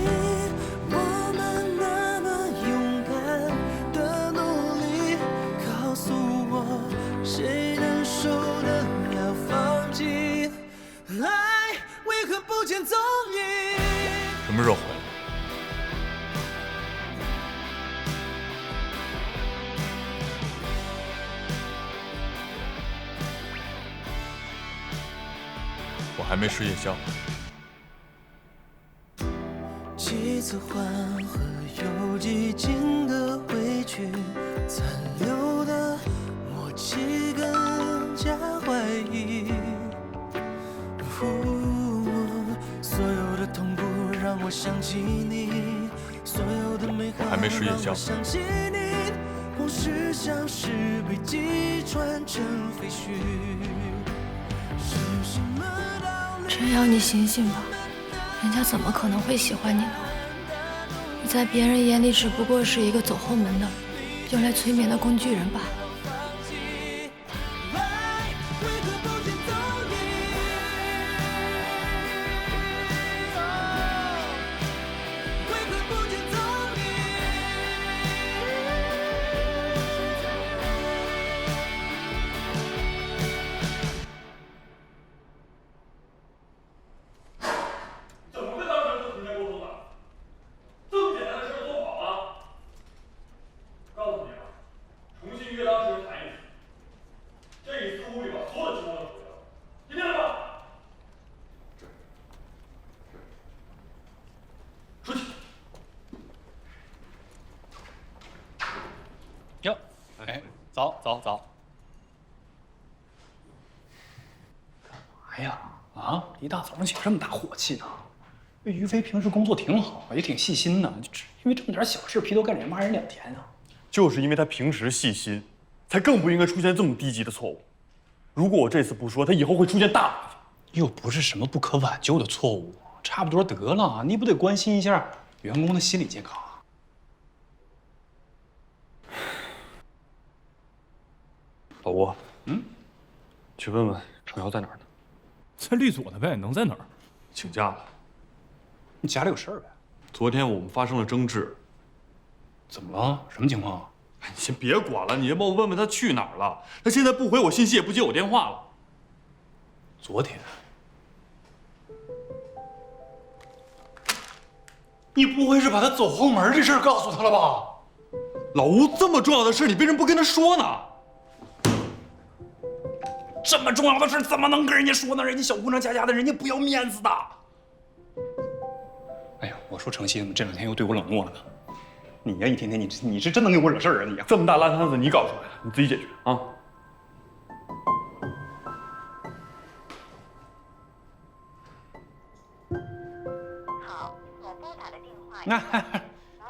谁能受得了放弃？爱为何不见踪影？什么时候回来？我还没吃夜宵。几次缓和又几经的回去，残留的默契更加怀疑。所有的痛苦让我想起你，所有的美好还没吃夜宵。让我想起你，往事像是被击穿成废墟。是什么道理？程瑶，你醒醒吧，人家怎么可能会喜欢你呢？你在别人眼里只不过是一个走后门的、用来催眠的工具人吧。约当哎，早。干嘛呀？啊，一大早上起这么大火气呢？于飞平时工作挺好，也挺细心的，就只因为这么点小事劈头盖脸骂人2天啊！就是因为他平时细心，才更不应该出现这么低级的错误。如果我这次不说，他以后会出现大麻烦。又不是什么不可挽救的错误，差不多得了，你不得关心一下员工的心理健康啊？老吴，去问问程瑶在哪儿呢？在律所呢呗，能在哪儿？请假了。你家里有事儿呗？昨天我们发生了争执。怎么了？什么情况啊？你先别管了，你先帮我问问他去哪儿了。他现在不回我信息，也不接我电话了。昨天，你不会是把他走后门这事儿告诉他了吧？老吴，这么重要的事，你为什么不跟他说呢？这么重要的事怎么能跟人家说呢？人家小姑娘家的，人家不要面子的。哎呀，我说程曦怎么这2天又对我冷漠了呢？你呀，一天天你是真能给我惹事儿啊你呀！这么大烂摊子你搞出来的，你自己解决啊！好，所拨打的电话。那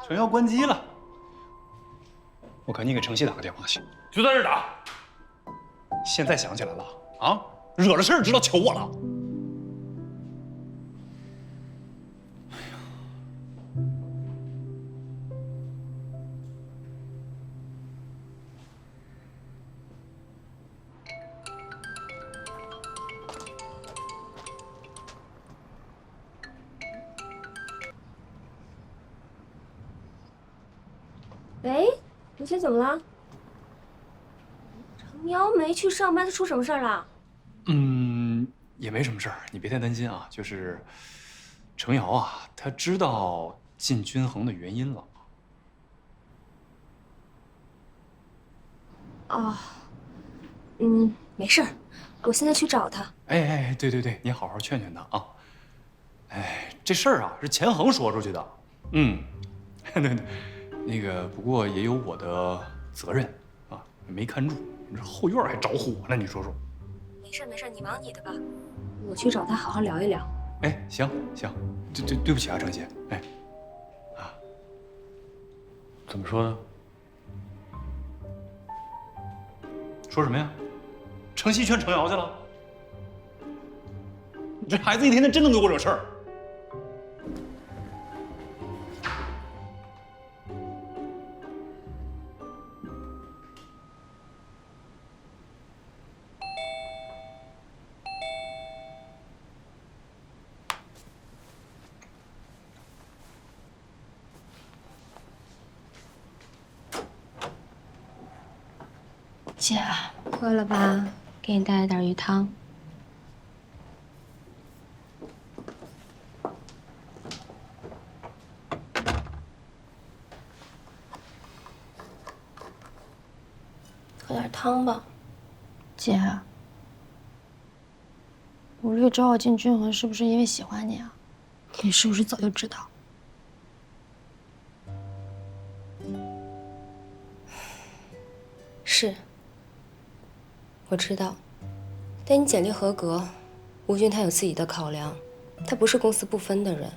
程瑶关机了，我赶紧给程曦打个电话去。就在这打。现在想起来了啊？惹了事儿知道求我了？喂，刘姐怎么了？程瑶没去上班，她出什么事儿了？也没什么事儿，你别太担心啊。就是程瑶啊，她知道靳均衡的原因了。哦，没事儿，我现在去找她。哎，对，你好好劝劝她啊。哎，这事儿啊是钱恒说出去的。对，那个不过也有我的责任啊，没看住，你这后院还着火呢，你说说。没事，你忙你的吧，我去找他好好聊一聊。哎，行，对不起啊，程曦。哎，怎么说呢？说什么呀？程曦劝程瑶去了？你这孩子一天天真能给我惹事儿。姐，饿了吧？给你带了点鱼汤。喝点汤吧。姐，吴律找我靳均衡是不是因为喜欢你啊？你是不是早就知道？是。我知道，但你简历合格，吴军他有自己的考量，他不是公私不分的人。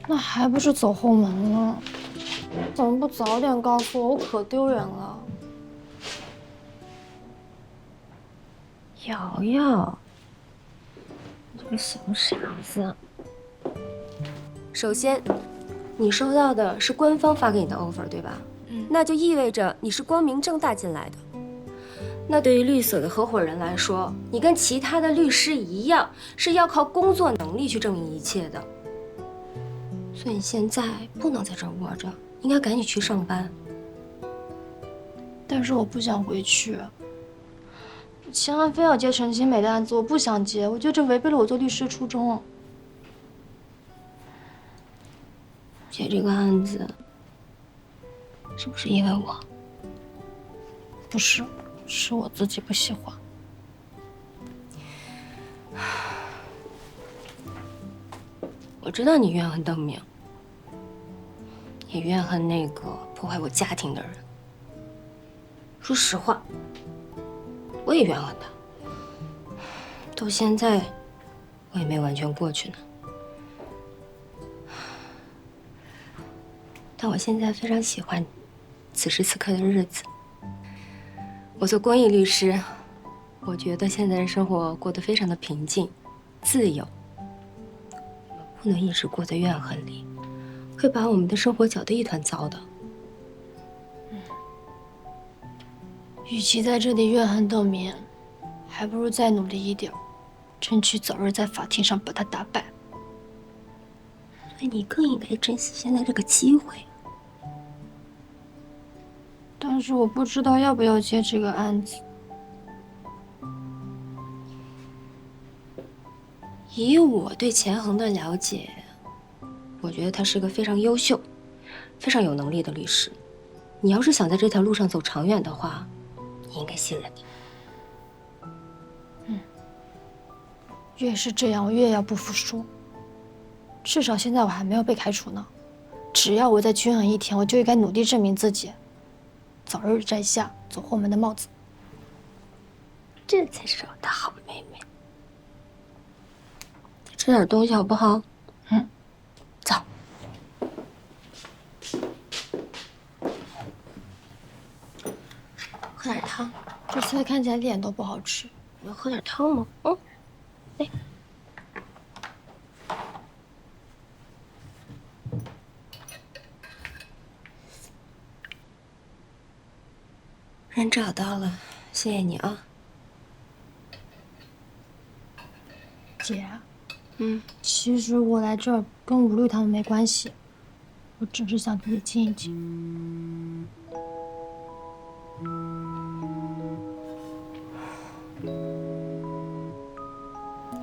那还不是走后门呢？怎么不早点告诉我？我可丢人了。瑶瑶，你这个小傻子。首先，你收到的是官方发给你的 offer， 对吧？那就意味着你是光明正大进来的。那对于律所的合伙人来说，你跟其他的律师一样，是要靠工作能力去证明一切的。所以你现在不能在这儿窝着，应该赶紧去上班。但是我不想回去。秦安非要接陈新美的案子，我不想接，我觉得这违背了我做律师初衷。接这个案子。是不是因为我？不是，是我自己不喜欢。我知道你怨恨邓明，也怨恨那个破坏我家庭的人。说实话，我也冤枉他。到现在，我也没完全过去呢。但我现在非常喜欢此时此刻的日子。我做公益律师，我觉得现在的生活过得非常的平静、自由。我们不能一直过在怨恨里，会把我们的生活搅得一团糟的。与其在这里怨恨豆棉，还不如再努力一点，争取早日在法庭上把他打败。所以你更应该珍惜现在这个机会。但是我不知道要不要接这个案子。以我对钱恒的了解，我觉得他是个非常优秀、非常有能力的律师。你要是想在这条路上走长远的话，你应该信任他。越是这样，我越要不服输。至少现在我还没有被开除呢。只要我再均衡一天，我就应该努力证明自己，早日摘下走后门的帽子。这才是我的好妹妹。再吃点东西好不好？走。喝点汤。这菜看起来一点都不好吃。你要喝点汤吗？来。人找到了，谢谢你啊，姐。其实我来这儿跟吴律他们没关系，我只是想离你近一近。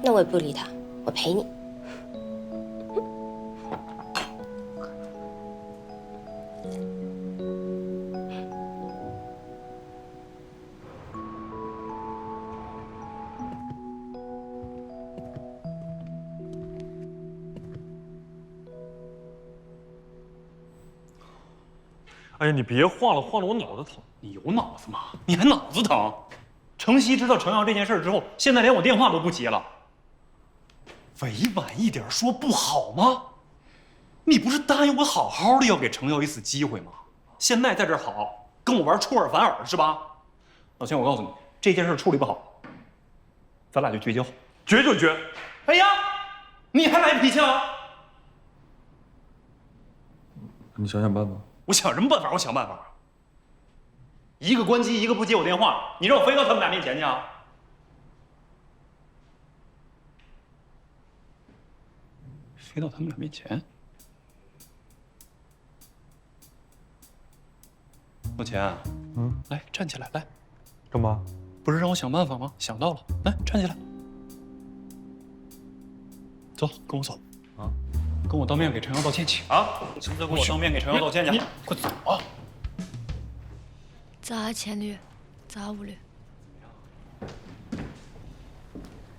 那我也不理他，我陪你。哎呀，你别晃了，晃了我脑子疼。你有脑子吗？你还脑子疼？程曦知道程瑶这件事之后，现在连我电话都不接了。委婉一点说不好吗？你不是答应我好好的要给程瑶一次机会吗？现在在这儿好，跟我玩出尔反尔是吧？老钱，我告诉你，这件事处理不好，咱俩就绝交，绝就绝。哎呀，你还来脾气啊？你想想办法。我想什么办法？我想办法。一个关机，一个不接我电话，你让我飞到他们俩面前去啊？飞到他们俩面前？老钱，来站起来，来，干嘛？不是让我想办法吗？想到了，来站起来，走，跟我走啊，跟我当面给程瑶道歉去啊！现在跟我当面给程瑶道歉去，你快走啊！早啊，钱律，早啊，吴律。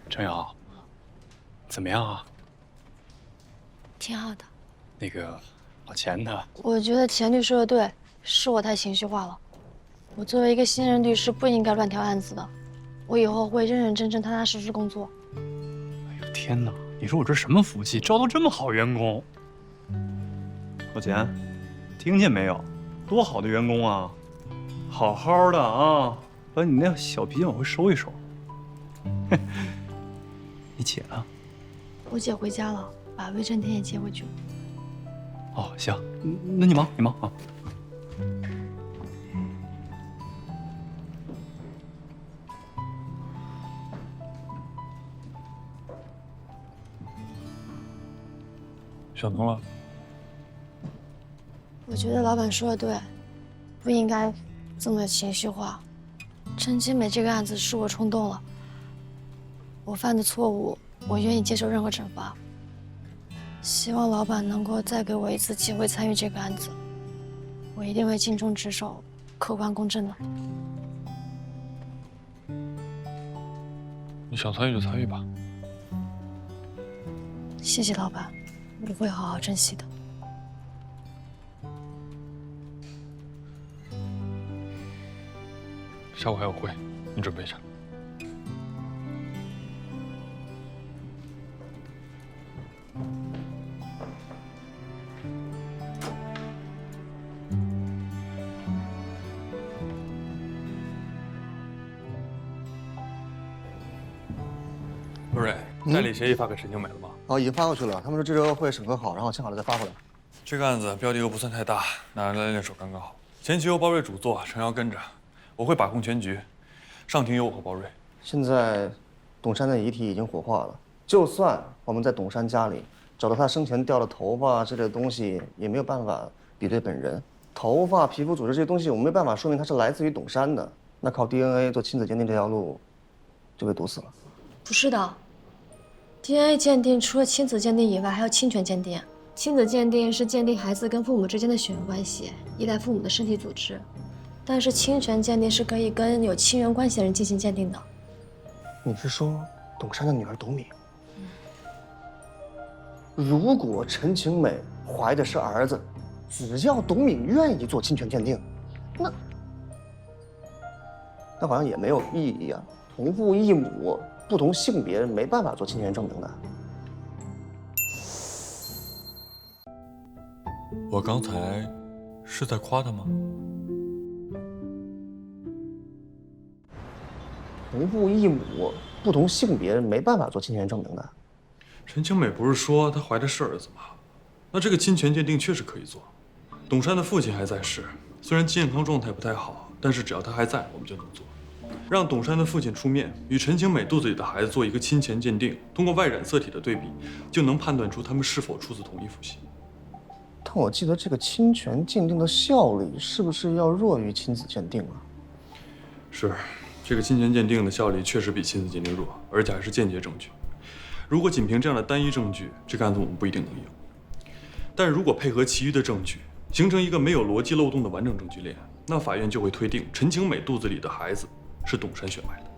程瑶，怎么样啊？挺好的。那个老钱呢？我觉得钱律说的对，是我太情绪化了。我作为一个新人律师，不应该乱挑案子的。我以后会认认真真、踏踏实实工作。哎呦天哪！你说我这什么福气，招到这么好员工？老钱，听见没有？多好的员工啊！好好的啊，把你那小脾气往回收一收。你姐呢？我姐回家了，把魏震天也接回去了。哦，行，那你忙，你忙啊。想通了。我觉得老板说的对，不应该这么情绪化。陈金美这个案子是我冲动了，我犯的错误，我愿意接受任何惩罚。希望老板能够再给我一次机会参与这个案子，我一定会尽忠职守，客观公正的。你想参与就参与吧。谢谢老板，我会好好珍惜的。下午还有会，你准备着。陆蕊，代理协议发给陈清美了吗？哦，已经发过去了。他们说这周会审核好，然后签好了再发过来。这个案子标的又不算太大，拿来练手刚刚好。前期由包瑞主做，程瑶跟着，我会把控全局。上庭有我和包瑞。现在，董山的遗体已经火化了。就算我们在董山家里找到他生前掉的头发之类的东西，也没有办法比对本人。头发、皮肤组织这些东西，我们没办法说明它是来自于董山的。那靠 DNA 做亲子鉴定这条路，就被堵死了。不是的 ，DNA 鉴定除了亲子鉴定以外，还有侵权鉴定。亲子鉴定是鉴定孩子跟父母之间的血缘关系，依赖父母的身体组织；但是侵权鉴定是可以跟有亲缘关系的人进行鉴定的。你是说董山的女儿董敏？如果陈晴美怀的是儿子，只要董敏愿意做侵权鉴定，那好像也没有意义啊。同父异母，不同性别，没办法做侵权证明的。我刚才是在夸他吗？同父异母，不同性别，没办法做侵权证明的。陈清美不是说她怀的是儿子吗？那这个侵权鉴定确实可以做。董山的父亲还在世，虽然健康状态不太好，但是只要他还在，我们就能做。让董山的父亲出面，与陈清美肚子里的孩子做一个亲权鉴定，通过外染色体的对比，就能判断出他们是否出自同一父亲。但我记得这个侵权鉴定的效力是不是要弱于亲子鉴定啊？是，这个侵权鉴定的效力确实比亲子鉴定弱，而且还是间接证据。如果仅凭这样的单一证据，这个案子我们不一定能赢。但如果配合其余的证据，形成一个没有逻辑漏洞的完整证据链，那法院就会推定陈清美肚子里的孩子是董山血脉的。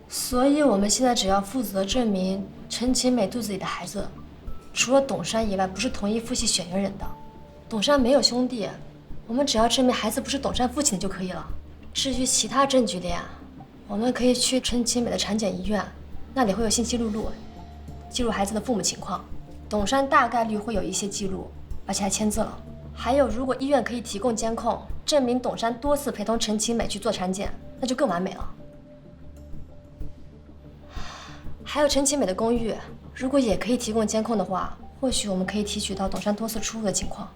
所以我们现在只要负责证明陈晴美肚子里的孩子，除了董山以外，不是同一父系血缘人的。董山没有兄弟，我们只要证明孩子不是董山父亲的就可以了。至于其他证据链，我们可以去陈晴美的产检医院，那里会有信息录入，记录孩子的父母情况。董山大概率会有一些记录，而且还签字了。还有，如果医院可以提供监控，证明董山多次陪同陈晴美去做产检，那就更完美了。还有陈晴美的公寓，如果也可以提供监控的话，或许我们可以提取到董山多次出入的情况。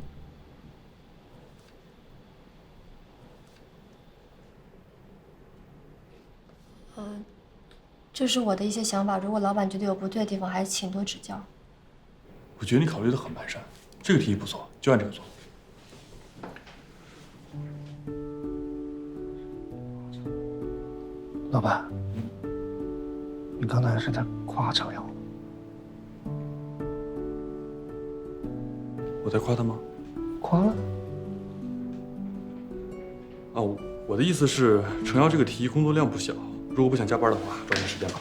这是我的一些想法，如果老板觉得有不对的地方，还是请多指教。我觉得你考虑的很完善，这个提议不错，就按这个做。老板，你刚才是在夸程瑶？我在夸他吗？夸了。啊，我的意思是，程瑶这个提议工作量不小，如果不想加班的话，抓紧时间吧。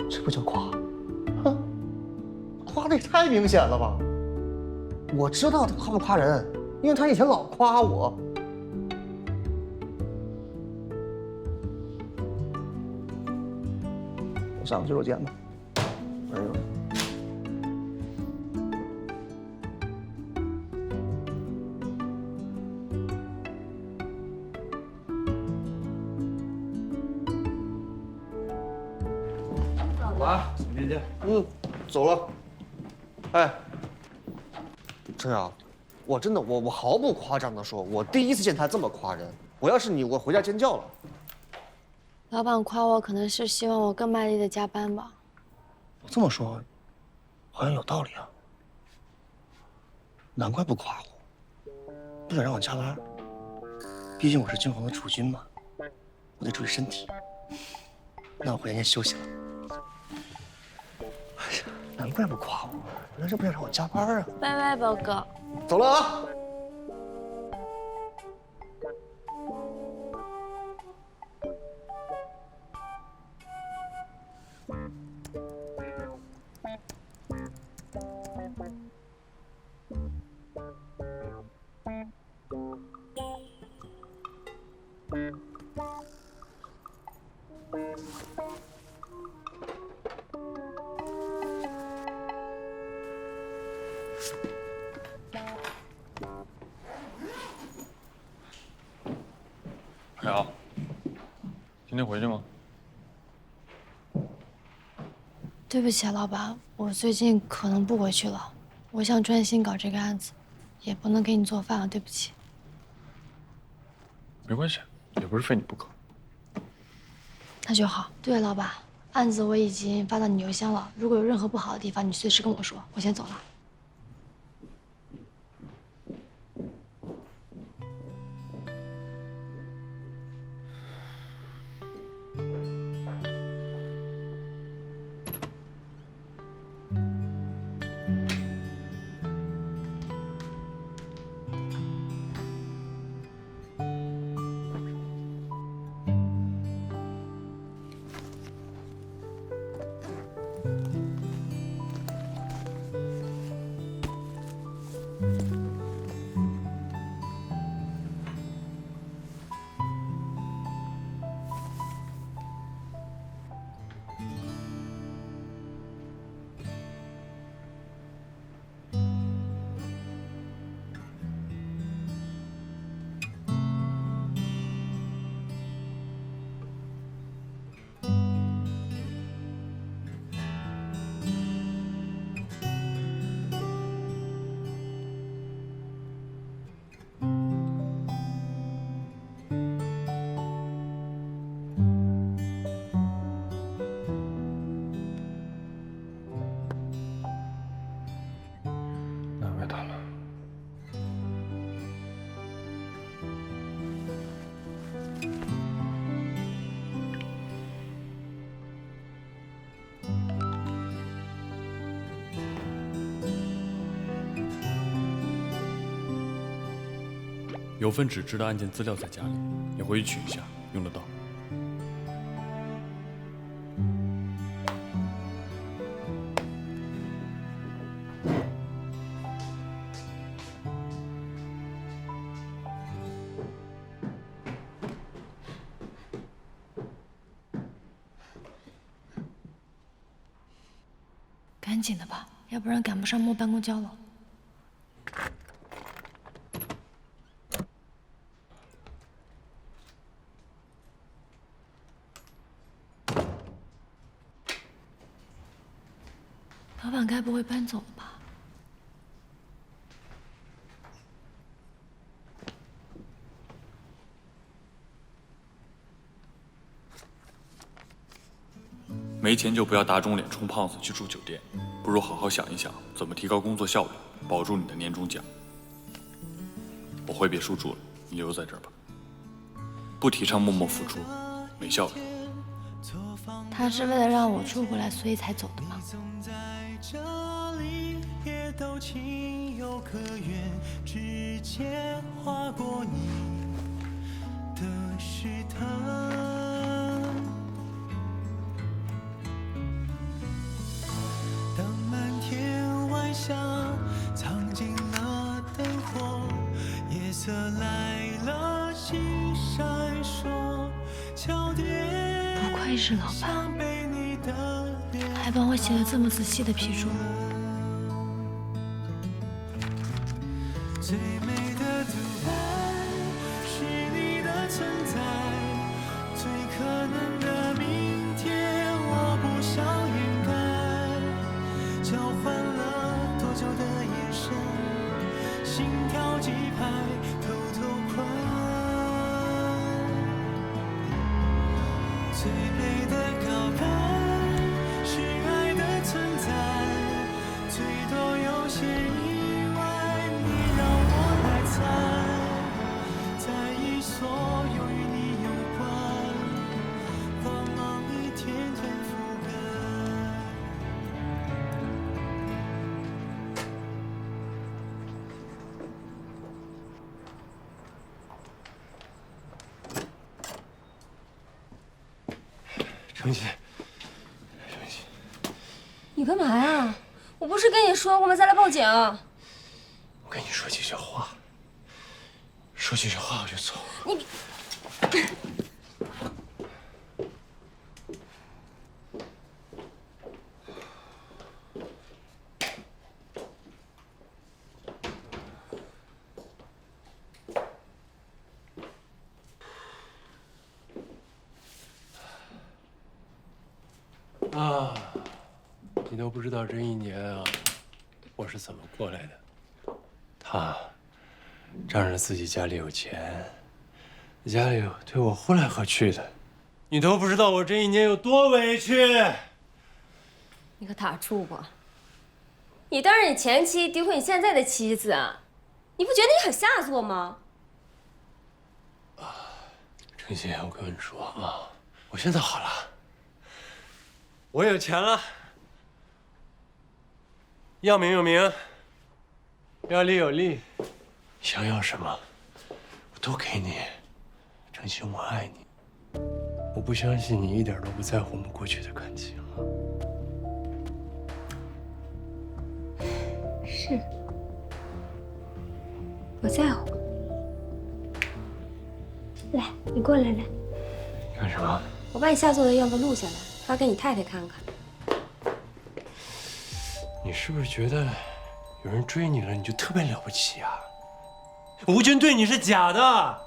这不叫夸，哼，夸的也太明显了吧！我知道他夸不夸人，因为他以前老夸我。我上洗手间吧。哎呦。走了，明天见。走了。哎，程瑶，我真的我毫不夸张的说，我第一次见他这么夸人。我要是你，我回家尖叫了。老板夸我，可能是希望我更卖力的加班吧。这么说，好像有道理啊。难怪不夸我，不想让我加班。毕竟我是君衡的储君嘛，我得注意身体。那我回家先休息了。哎呀，难怪不夸我，原来是不想让我加班啊！拜拜，宝哥。走了啊！今天回去吗？对不起啊，老板，我最近可能不回去了。我想专心搞这个案子，也不能给你做饭了，对不起。没关系，也不是非你不可。那就好。对了，老板，案子我已经发到你邮箱了，如果有任何不好的地方，你随时跟我说。我先走了。难为他了。有份纸质的案件资料在家里，你回去取一下，用得到。赶紧的吧，要不然赶不上摸办公胶了。老板该不会搬走了吧？没钱就不要打肿脸充胖子去住酒店，不如好好想一想怎么提高工作效率，保住你的年终奖。我回别墅住了，你留在这儿吧。不提倡默默付出，没效率。他是为了让我住回来，所以才走的吗？也都情有可原，指尖划过你的试探。当满天晚霞藏进了灯火，夜色来了，心闪烁，桥叠不愧是老板，还帮我写了这么仔细的批注。最美的独白是你的存在，最可能的明天我不想掩盖，交换了多久的眼神，心跳几拍，偷偷快。最美的告白是爱的存在，最多有些意外，你让我来猜，在意所有与你有关，光芒一天天覆盖。程曦，你干嘛呀？我不是跟你说我们再来报警？我跟你说几句话，说几句话我就走。你。啊，你都不知道这一年啊，我是怎么过来的。他仗着自己家里有钱，家里对我呼来喝去的，你都不知道我这一年有多委屈。你可打住吧！你当着你前妻诋毁你现在的妻子啊，你不觉得你很下作吗？程心，我跟你说啊，我现在好了，我有钱了，要名有名，要利有利，想要什么我都给你。程心，我爱你，我不相信你一点都不在乎我们过去的感情啊。是，我在乎。来，你过来来。干什么？我把你下作的样子录下来，发给你太太看看。你是不是觉得有人追你了，你就特别了不起啊？吴军对你是假的，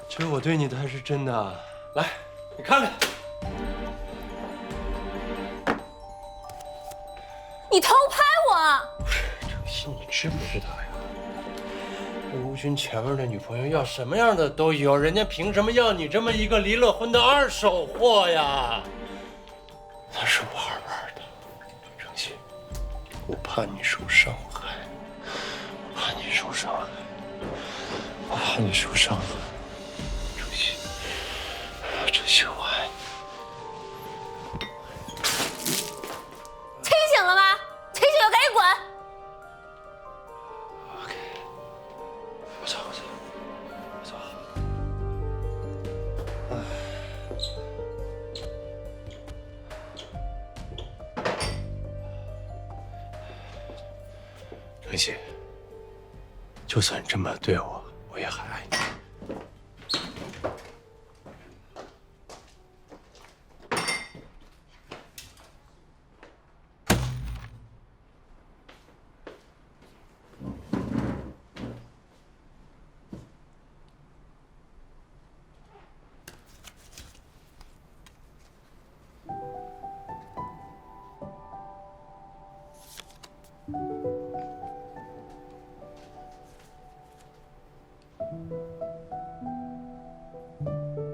只有我对你才是真的。来，你看看。你偷拍我！程心，你知不知道呀？吴军前面的女朋友要什么样的都有，人家凭什么要你这么一个离了婚的二手货呀？那是玩玩的，程心，我怕你受伤害，我怕你受伤害，我怕你受伤害。程心，程心，我爱你。清醒了吗？清醒就赶紧滚！我走，我走，我走。程心，就算这么对我，我也还爱你。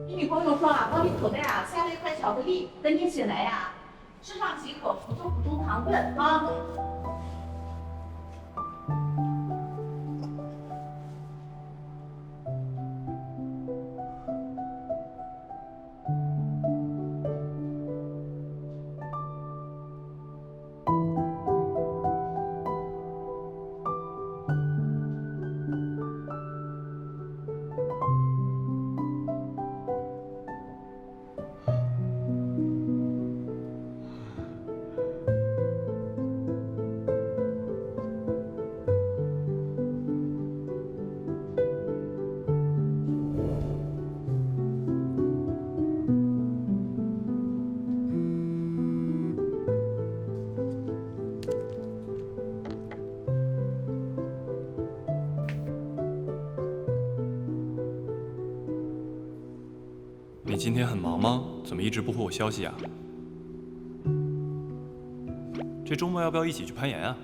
你女朋友说了，往你口袋啊塞了一块巧克力，等你醒来呀，吃上几口，补充补充糖分啊。你今天很忙吗？怎么一直不回我消息啊？这周末要不要一起去攀岩啊？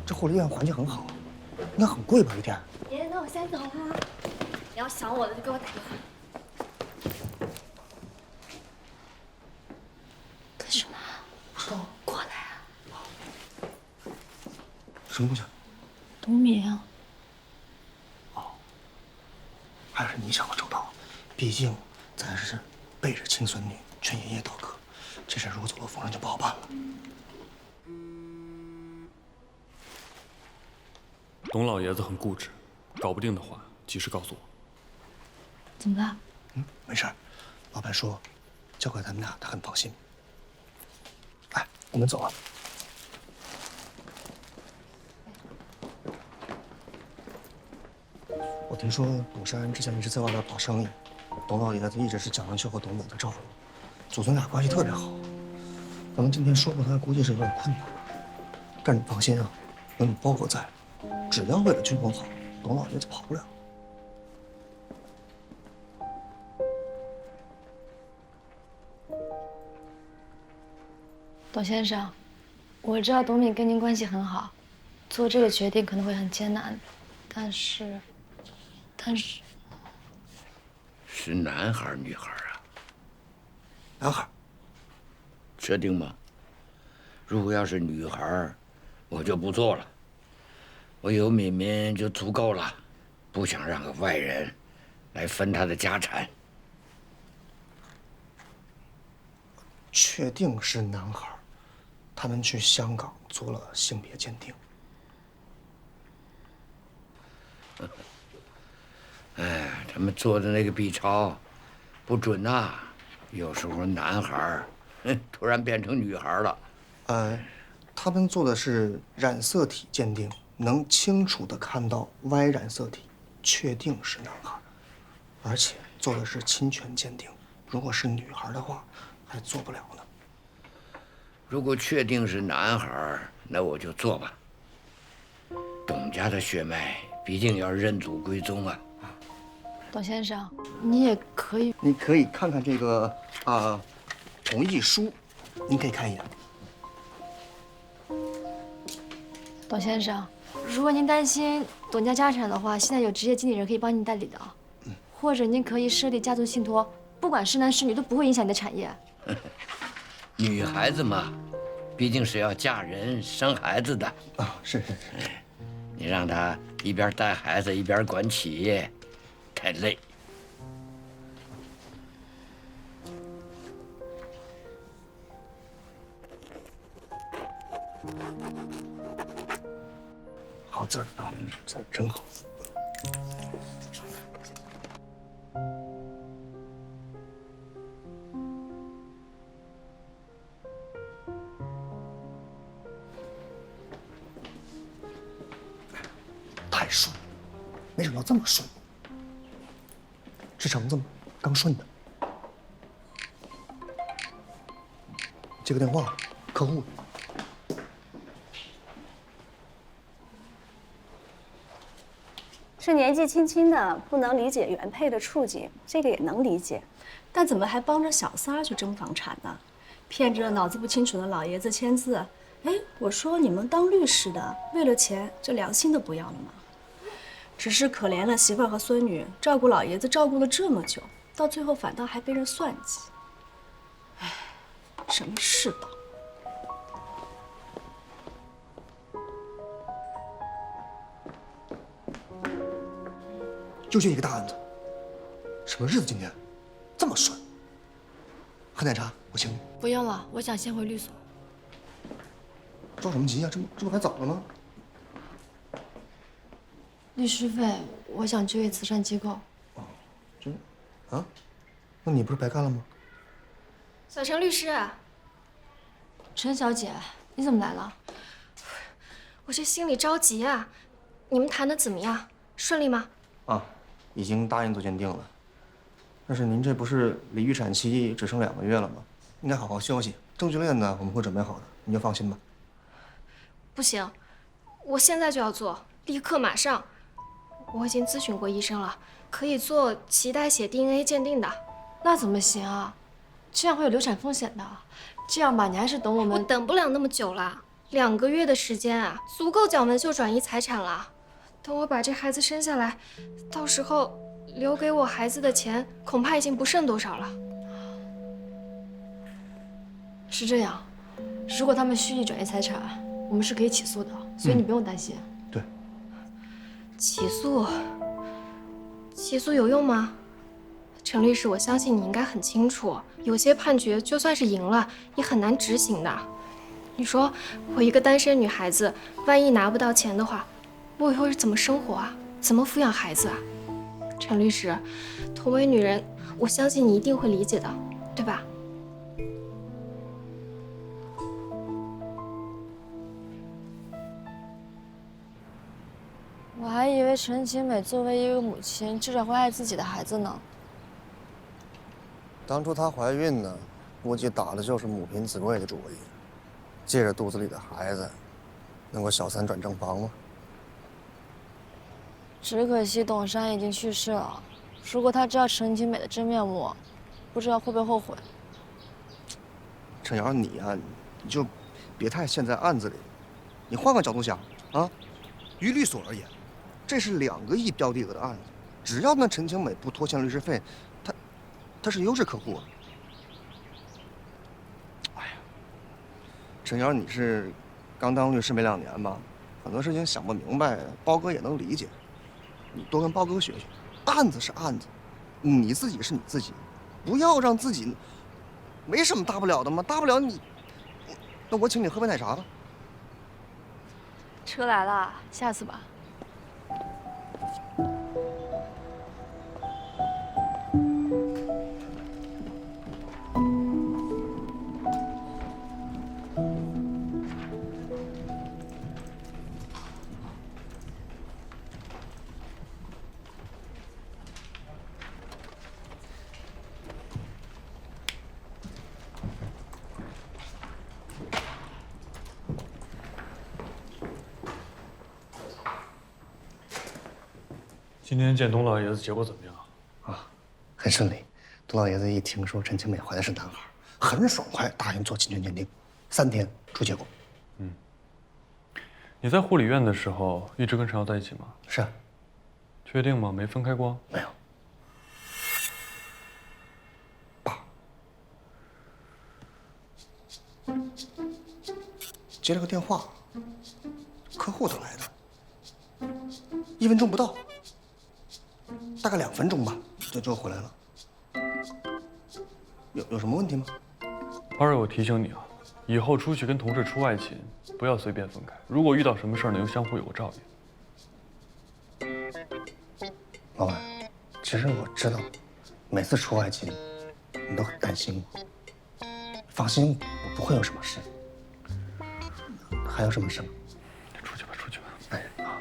这护理院环境很好，应该很贵吧？一天。爷，那我先走了。你要想我的就给我打电话。干什么？不知道。过来啊！什么东西？冬眠啊！还是你想的周到，毕竟咱是背着亲孙女劝爷爷倒戈，这事如果走漏风声就不好办了。董老爷子很固执，搞不定的话及时告诉我。怎么了？没事，老板说交给咱们俩，他很放心。哎，我们走了。听说董山之前一直在外边跑生意，董老爷子一直是蒋文秀和董母的照顾，祖孙俩关系特别好。咱们今天说服他，估计是有点困难。但是你放心啊，有你包哥在，只要为了均衡好，董老爷子跑不了。董先生，我知道董敏跟您关系很好，做这个决定可能会很艰难，但是是男孩女孩啊？男孩。确定吗？如果要是女孩，我就不做了。我有敏敏就足够了，不想让个外人来分她的家产。确定是男孩，他们去香港做了性别鉴定。哎，他们做的那个 B 超不准呐，有时候男孩突然变成女孩了。他们做的是染色体鉴定，能清楚地看到 Y 染色体，确定是男孩，而且做的是侵权鉴定。如果是女孩的话，还做不了呢。如果确定是男孩，那我就做吧。董家的血脉毕竟要认祖归宗啊。董先生，你也可以，你可以看看这个同意书，您可以看一眼。董先生，如果您担心董家家产的话，现在有职业经理人可以帮您代理的，或者您可以设立家族信托，不管是男是女都不会影响你的产业。女孩子嘛，毕竟是要嫁人生孩子的啊。是。你让她一边带孩子一边管企业，太累。好字儿啊，字儿真好。太顺，没想到这么顺。这橙子吗？刚顺的。接个电话，客户。是年纪轻轻的，不能理解原配的处境，这个也能理解。但怎么还帮着小三儿去争房产呢？骗着脑子不清楚的老爷子签字。哎，我说你们当律师的，为了钱这良心都不要了吗？只是可怜了媳妇儿和孙女，照顾老爷子照顾了这么久，到最后反倒还被人算计。哎，什么世道！就这一个大案子，什么日子今天这么顺？喝奶茶，我请你。不用了，我想先回律所。着什么急呀？这不还早着呢？律师费，我想就业慈善机构。啊？那你不是白干了吗？小陈律师，陈小姐，你怎么来了？我这心里着急啊！你们谈的怎么样？顺利吗？啊，已经答应做鉴定了。但是您这不是离预产期只剩2个月了吗？应该好好休息。证据链呢，我们会准备好的，你就放心吧。不行，我现在就要做，立刻马上。我已经咨询过医生了，可以做脐带血 DNA 鉴定的。那怎么行啊？这样会有流产风险的。这样吧，你还是等我们。我等不了那么久了，2个月的时间啊，足够蒋文秀转移财产了。等我把这孩子生下来，到时候留给我孩子的钱，恐怕已经不剩多少了。是这样，如果他们蓄意转移财产，我们是可以起诉的，所以你不用担心。对。起诉有用吗？陈律师，我相信你应该很清楚，有些判决就算是赢了，也很难执行的。你说我一个单身女孩子，万一拿不到钱的话，我以后是怎么生活啊？怎么抚养孩子啊？陈律师，同为女人，我相信你一定会理解的，对吧？我还以为为陈其美作为一个母亲，至少会爱自己的孩子呢。当初她怀孕呢，估计打的就是母凭子贵的主意，借着肚子里的孩子，能够小三转正房吗？只可惜董山已经去世了。如果他知道陈其美的真面目，不知道会不会后悔。陈瑶，你啊，你就别太陷在案子里，你换个角度想啊。于律所而言，这是2个亿标的额的案子，只要那陈清美不拖欠律师费，他是优质客户啊。哎呀，陈瑶，你是刚当律师没2年吧？很多事情想不明白，包哥也能理解。你多跟包哥学学，案子是案子，你自己是你自己，不要让自己没什么大不了的嘛，大不了你，那我请你喝杯奶茶吧。车来了，下次吧。今天见董老爷子，结果怎么样？啊，很顺利。董老爷子一听说陈清美怀的是男孩，很爽快答应做侵权鉴定，3天出结果。你在护理院的时候一直跟陈瑶在一起吗？是啊。确定吗？没分开过？没有。接了个电话，客户打来的，1分钟不到，大概2分钟吧，就回来了。有什么问题吗？花儿，我提醒你啊，以后出去跟同事出外勤，不要随便分开。如果遇到什么事儿呢，又相互有个照应。老板，其实我知道，每次出外勤，你都很担心我。放心，我不会有什么事。还有什么事吗？出去吧，出去吧。哎，好。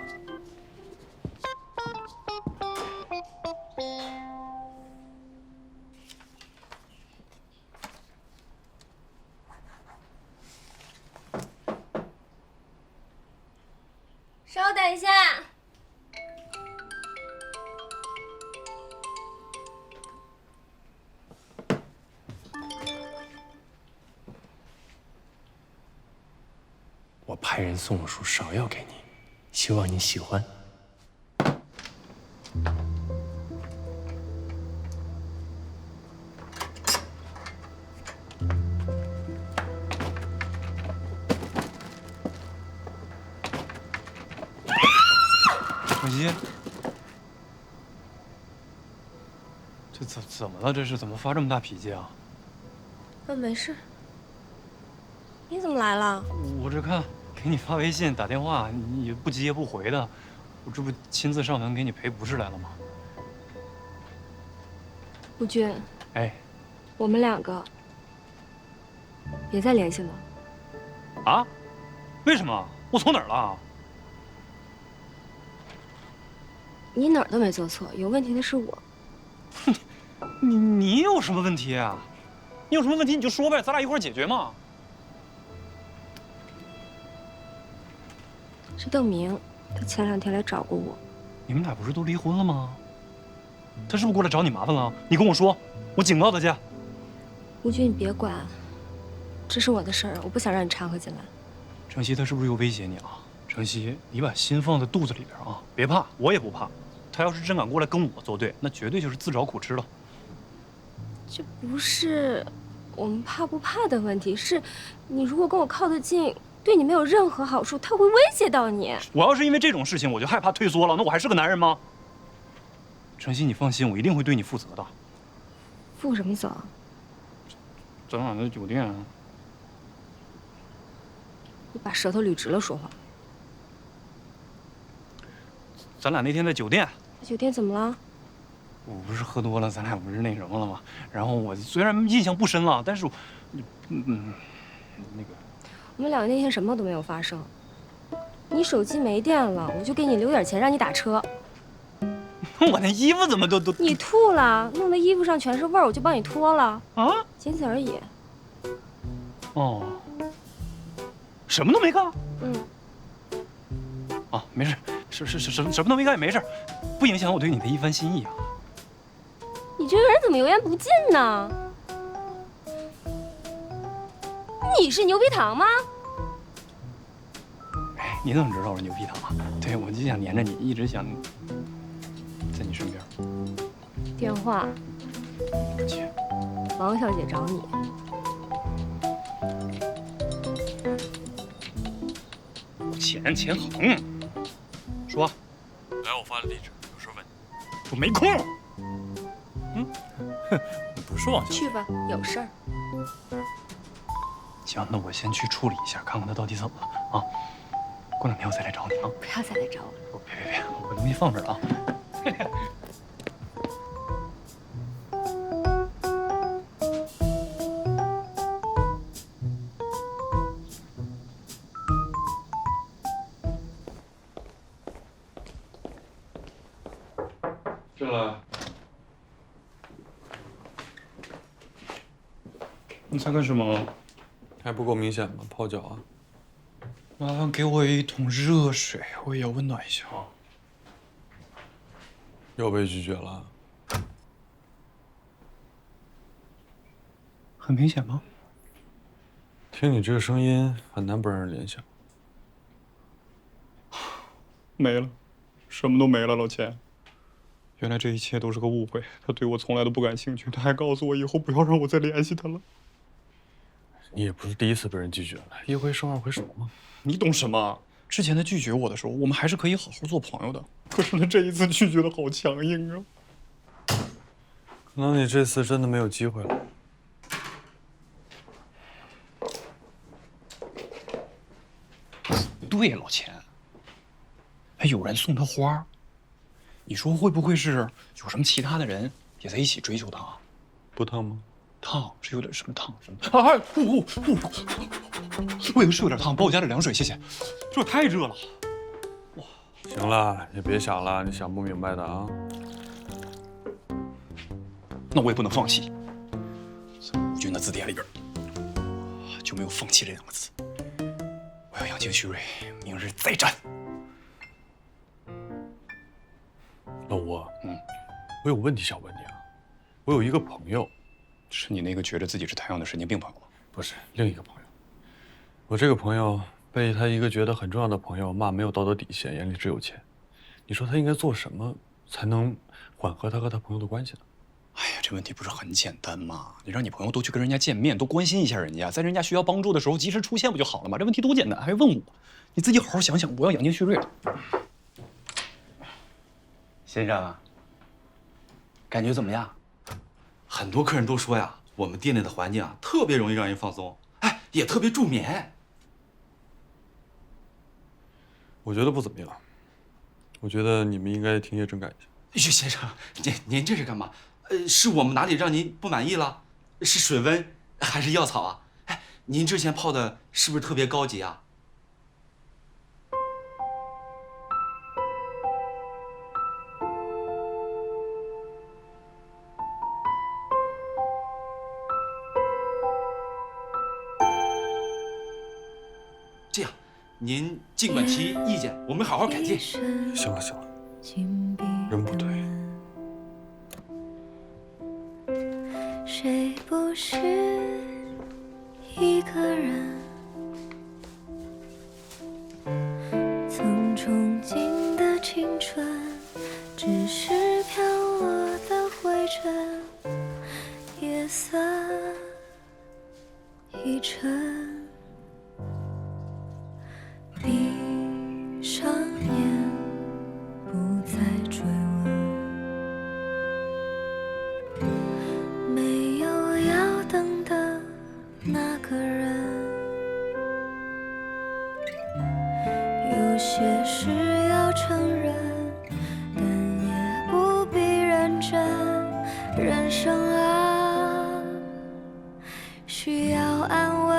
稍等一下。我派人送了束芍药给你，希望你喜欢。可惜，这怎么了？这是怎么发这么大脾气啊？没事。你怎么来了？我这看给你发微信、打电话，你也不接也不回的，我这不亲自上门给你赔不是来了吗？吴军，哎，我们2个别再联系了。啊？为什么？我错哪儿了？你哪儿都没做错，有问题的是我。你有什么问题啊？你有什么问题你就说呗，咱俩一块儿解决嘛。是邓明，他前2天来找过我。你们俩不是都离婚了吗？他是不是过来找你麻烦了？你跟我说，我警告他去。吴军，你别管，这是我的事儿，我不想让你掺和进来。程曦，他是不是又威胁你啊？程曦，你把心放在肚子里边啊，别怕，我也不怕。他要是真敢过来跟我作对，那绝对就是自找苦吃了。这不是我们怕不怕的问题，是你如果跟我靠得近，对你没有任何好处，他会威胁到你。我要是因为这种事情我就害怕退缩了，那我还是个男人吗？程曦，你放心，我一定会对你负责的。负什么责？咱俩在酒店。你把舌头捋直了说话。咱俩那天在酒店。酒店怎么了？我不是喝多了，咱俩不是那什么了吗？然后我虽然印象不深了，但是，那个，我们2个那天什么都没有发生。你手机没电了，我就给你留点钱让你打车。我那衣服怎么都……你吐了，弄得衣服上全是味儿，我就帮你脱了啊，仅此而已。哦，什么都没干。嗯。啊，没事，什么都没干也没事，不影响我对你的一番心意啊。你这个人怎么油盐不进呢？你是牛皮糖吗？哎，你怎么知道我是牛皮糖啊？对，我就想黏着你，一直想在你身边。电话。姐，王小姐找你。钱恒，说。来，我发的地址，有事问你。我没空。嗯，不是王小姐。去吧，有事儿。行，那我先去处理一下，看看他到底怎么了啊。过两天我再来找你啊。不要再来找我。别，我把东西放这儿啊。进来。你在干什么？还不够明显吗？泡脚啊！麻烦给我一桶热水，我也要温暖一下。又被拒绝了。很明显吗？听你这个声音，很难不让人联想。没了，什么都没了，老钱。原来这一切都是个误会，他对我从来都不感兴趣，他还告诉我以后不要让我再联系他了。你也不是第一次被人拒绝了，一回生二回熟嘛。你懂什么？之前他拒绝我的时候，我们还是可以好好做朋友的。可是他这一次拒绝的好强硬啊！可能你这次真的没有机会了。对，老钱，还有人送他花，你说会不会是有什么其他的人也在一起追求他？不烫吗？烫是有点什么烫什么？啊！我以为是有点烫，帮我加点凉水，谢谢。这太热了。哇！行了，也别想了，你想不明白的啊。那我也不能放弃。在吴军的字典里边就没有放弃这两个字。我要养精蓄锐，明日再战。老吴，我有问题想问你啊。我有一个朋友。是你那个觉得自己是太阳的神经病朋友吗？不是，另一个朋友。我这个朋友被他一个觉得很重要的朋友骂没有道德底线，眼里只有钱。你说他应该做什么才能缓和他和他朋友的关系呢？哎呀，这问题不是很简单吗？你让你朋友多去跟人家见面，多关心一下人家，在人家需要帮助的时候及时出现不就好了吗？这问题多简单，还问我？你自己好好想想，我要养精蓄锐了。先生，感觉怎么样？很多客人都说呀，我们店内的环境啊，特别容易让人放松，哎，也特别助眠。我觉得不怎么样。我觉得你们应该停业整改一下。先生，您这是干嘛？是我们哪里让您不满意了？是水温还是药草啊？哎，您之前泡的是不是特别高级啊？这样，您尽管提意见，我们好好改进。行了，人不对。谁不是一个人，曾憧憬的青春，只是飘落的灰尘，夜色已沉。闭上眼，不再追问，没有要等的那个人。有些事要承认，但也不必认真。人生啊，需要安稳。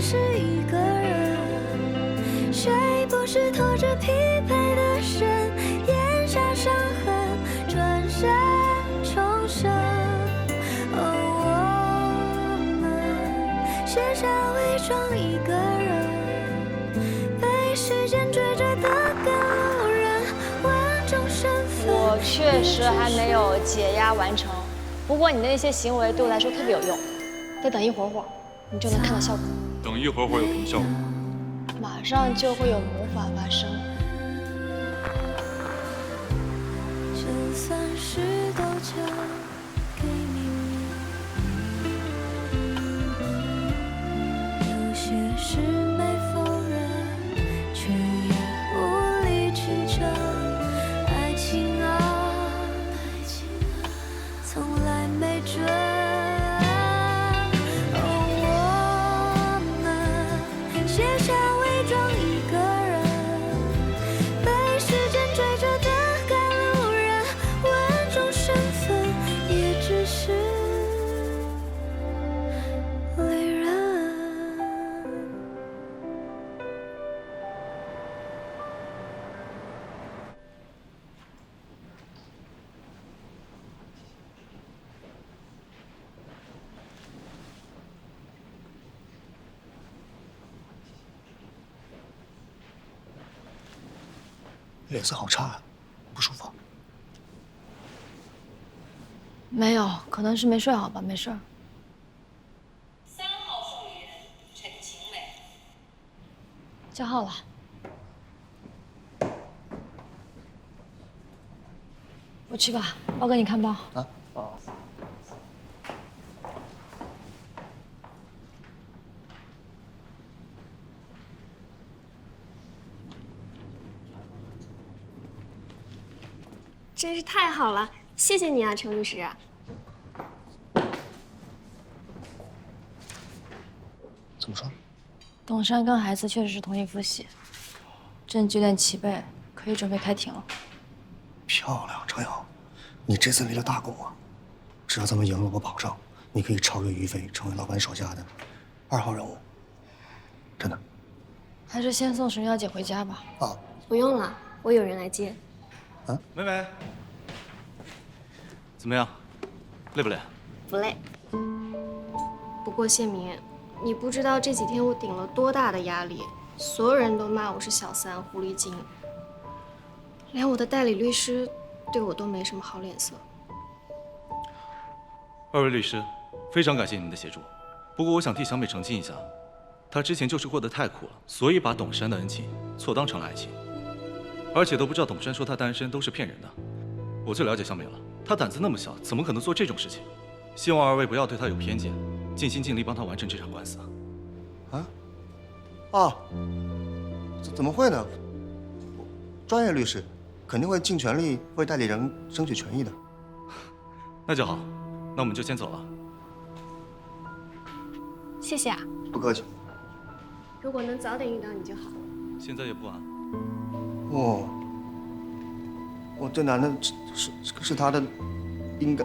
是一个人，写下伪装一个人，被时间追着的赶路人，万种身份。我确实还没有解压完成，不过你的那些行为对我来说特别有用，再等一会儿，你就能看到效果。等一会儿有什么效果？马上就会有魔法发生。就算是都交给命运，有些事没否认，却也无力去争。爱情啊，从来没准。我们写下伪装一个人，被时间追着的赶路人，万种身份也只是旅人。脸色好差啊，不舒服。没有，可能是没睡好吧，没事儿。3号受理人陈晴美。叫号了。我去吧，包给你看包。啊。哦。真是太好了，谢谢你啊，程律师。怎么说？董珊跟孩子确实是同一夫媳，证据链齐备，可以准备开庭了。漂亮，程瑶，你这次立了大功啊！只要咱们赢了，我保证你可以超越于飞，成为老板手下的2号人物。真的。还是先送沈小姐回家吧。啊，不用了，我有人来接。梅梅，怎么样？累不累？不累。不过谢明，你不知道这几天我顶了多大的压力，所有人都骂我是小三、狐狸精，连我的代理律师对我都没什么好脸色。2位律师，非常感谢您的协助。不过我想替小美澄清一下，她之前就是过得太苦了，所以把董珊的恩情错当成了爱情。而且都不知道董珊说她单身都是骗人的。我最了解小美了，她胆子那么小，怎么可能做这种事情？希望2位不要对她有偏见，尽心尽力帮她完成这场官司。怎么会呢？专业律师肯定会尽全力为代理人争取权益的。那就好，那我们就先走了。谢谢啊。不客气。如果能早点遇到你就好。现在也不晚。这男的是他的，应该，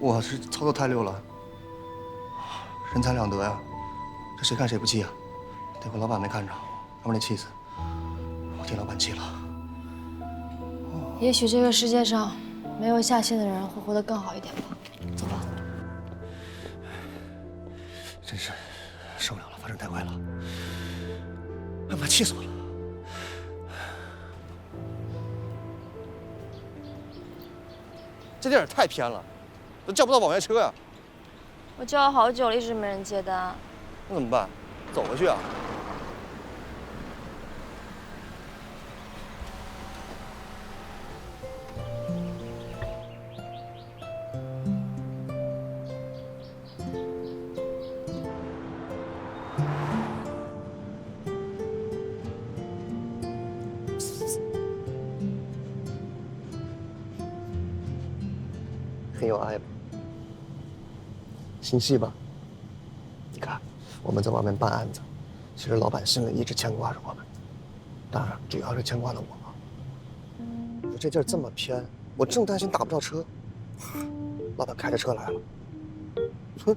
哇，这操作太溜了，人财两得呀，这谁看谁不气啊？得亏老板没看着，要不然得气死。我替老板气了。也许这个世界上没有下线的人会活得更好一点吧。走吧。真是受不了了，发生太快了，要不然气死我了。这地儿也太偏了，都叫不到网约车呀。我叫了好久了，一直没人接单。那怎么办？走回去啊？很有爱吧？心细吧？你看，我们在外面办案子，其实老板心里一直牵挂着我们，当然主要是牵挂了我。这地儿这么偏，我正担心打不到车，老板开着车来了。哼，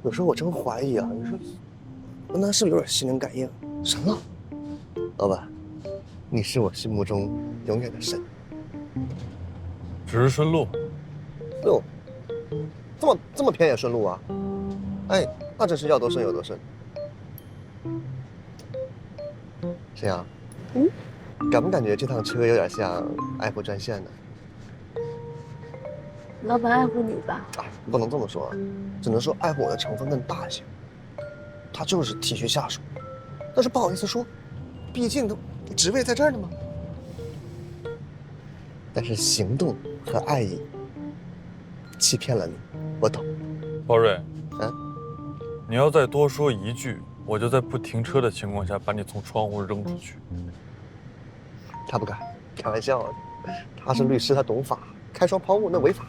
有时候我真怀疑啊，你说文南是不是有点心灵感应？神了？老板，你是我心目中永远的神。只是顺路。哟，这么偏也顺路啊？哎，那真是要多顺有多顺。沈阳，感不感觉这趟车有点像爱护专线呢？老板爱护你吧？不能这么说，只能说爱护我的成分更大些。他就是体恤下属，但是不好意思说，毕竟都职位在这儿呢嘛。但是行动和爱意欺骗了你，我懂。包瑞，你要再多说一句，我就在不停车的情况下把你从窗户扔出去。他不敢，开玩笑的。他是律师，他懂法，开窗抛物那违法。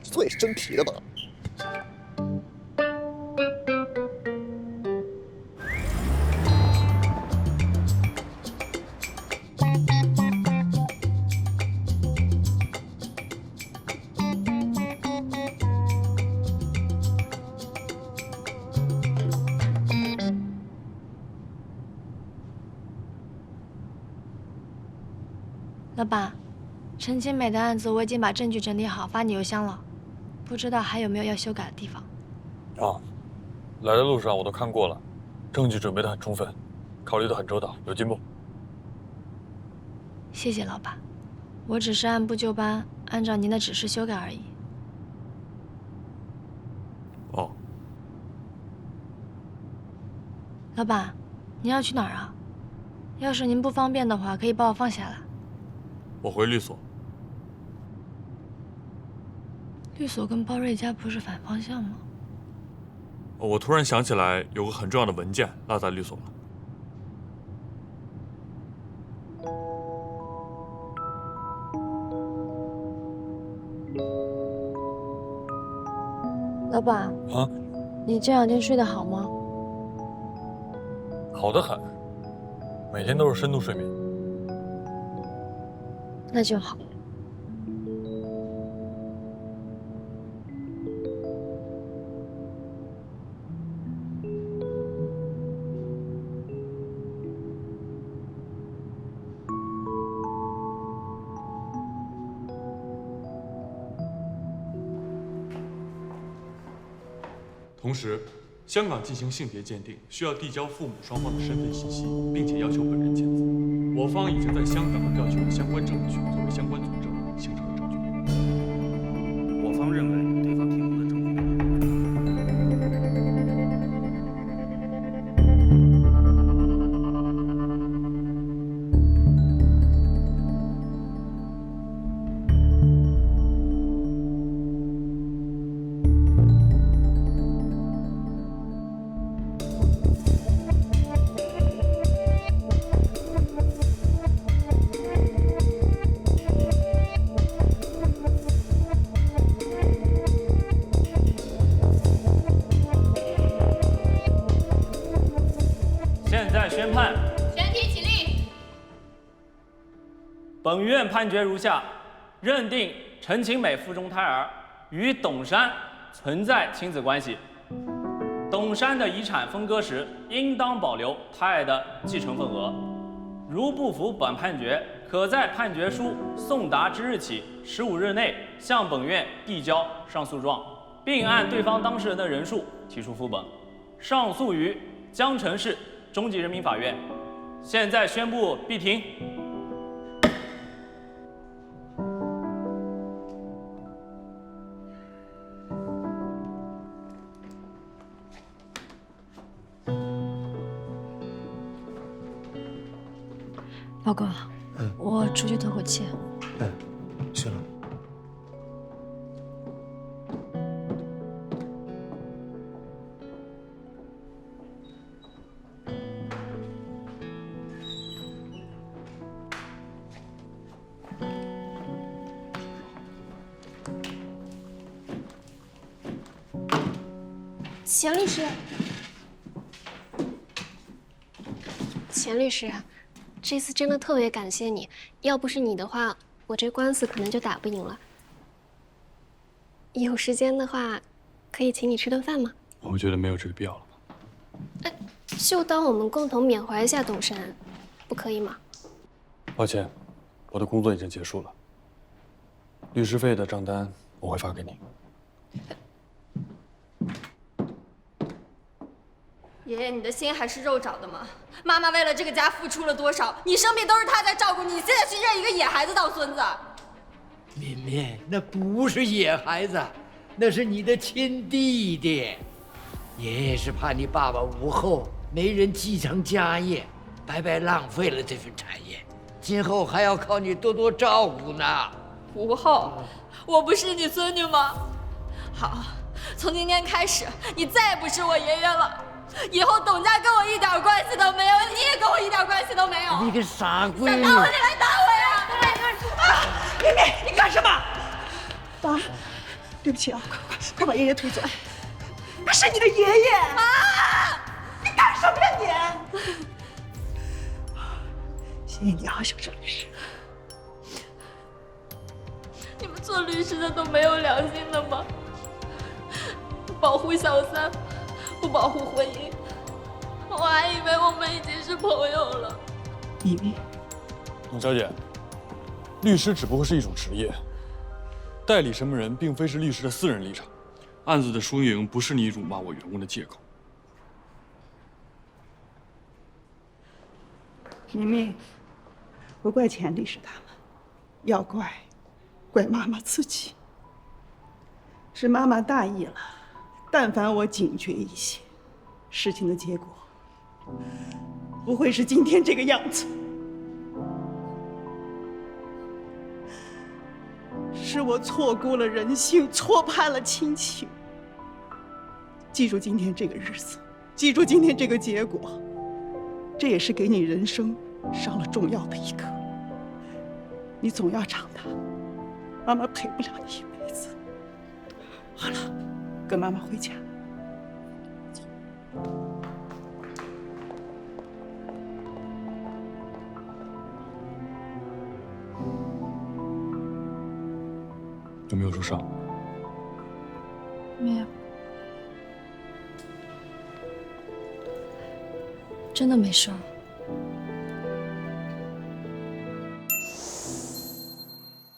嘴是真皮的吧？老板，陈清美的案子我已经把证据整理好，发你邮箱了。不知道还有没有要修改的地方？来的路上我都看过了，证据准备得很充分，考虑得很周到，有进步。谢谢老板，我只是按部就班，按照您的指示修改而已。老板，您要去哪儿啊？要是您不方便的话，可以把我放下来。我回律所。律所跟包瑞家不是反方向吗？我突然想起来，有个很重要的文件落在律所了。老板，你这两天睡得好吗？好得很，每天都是深度睡眠。那就好。同时，香港进行性别鉴定需要递交父母双方的身份信息，并且要求本人签字。我方已经在香港调取了相关证据作为相关佐证，形成了证据链。我方认为对方提供的证据宣判，全体起立。本院判决如下：认定陈清美腹中胎儿与董山存在亲子关系。董山的遗产分割时，应当保留胎儿的继承份额。如不服本判决，可在判决书送达之日起15日内向本院递交上诉状，并按对方当事人的人数提出副本。上诉于江城市中级人民法院。现在宣布闭庭。报告，我出去透口气。去了。钱律师，钱律师，这次真的特别感谢你，要不是你的话，我这官司可能就打不赢了。有时间的话，可以请你吃顿饭吗？我觉得没有这个必要了吧。就当我们共同缅怀一下董山，不可以吗？抱歉，我的工作已经结束了。律师费的账单我会发给你。爷爷，你的心还是肉长的吗？妈妈为了这个家付出了多少？你生病都是她在照顾你，现在去认一个野孩子当孙子。敏敏，那不是野孩子，那是你的亲弟弟。爷爷是怕你爸爸无后，没人继承家业，白白浪费了这份产业，今后还要靠你多多照顾呢。无后，我不是你孙女吗？好，从今天开始，你再也不是我爷爷了。以后董家跟我一点关系都没有，你也跟我一点关系都没有。你个傻闺女！想打我就来打我呀！妹妹，你干什么？爸，对不起啊，快把爷爷推走。那是你的爷爷啊！你干什么呀你？谢谢你啊，小郑律师。你们做律师的都没有良心的吗？保护小三，不保护婚姻，我还以为我们已经是朋友了。咪咪，董小姐，律师只不过是一种职业，代理什么人并非是律师的私人立场，案子的输赢不是你辱骂我员工的借口。咪咪，不怪钱律师他们，要怪妈妈自己。是妈妈大意了，但凡我警觉一些，事情的结果不会是今天这个样子。是我错估了人性，错判了亲情。记住今天这个日子，记住今天这个结果，这也是给你人生上了重要的一课。你总要长大，妈妈陪不了你一辈子。好了，跟妈妈回家。有没有受伤？没有，真的没事儿。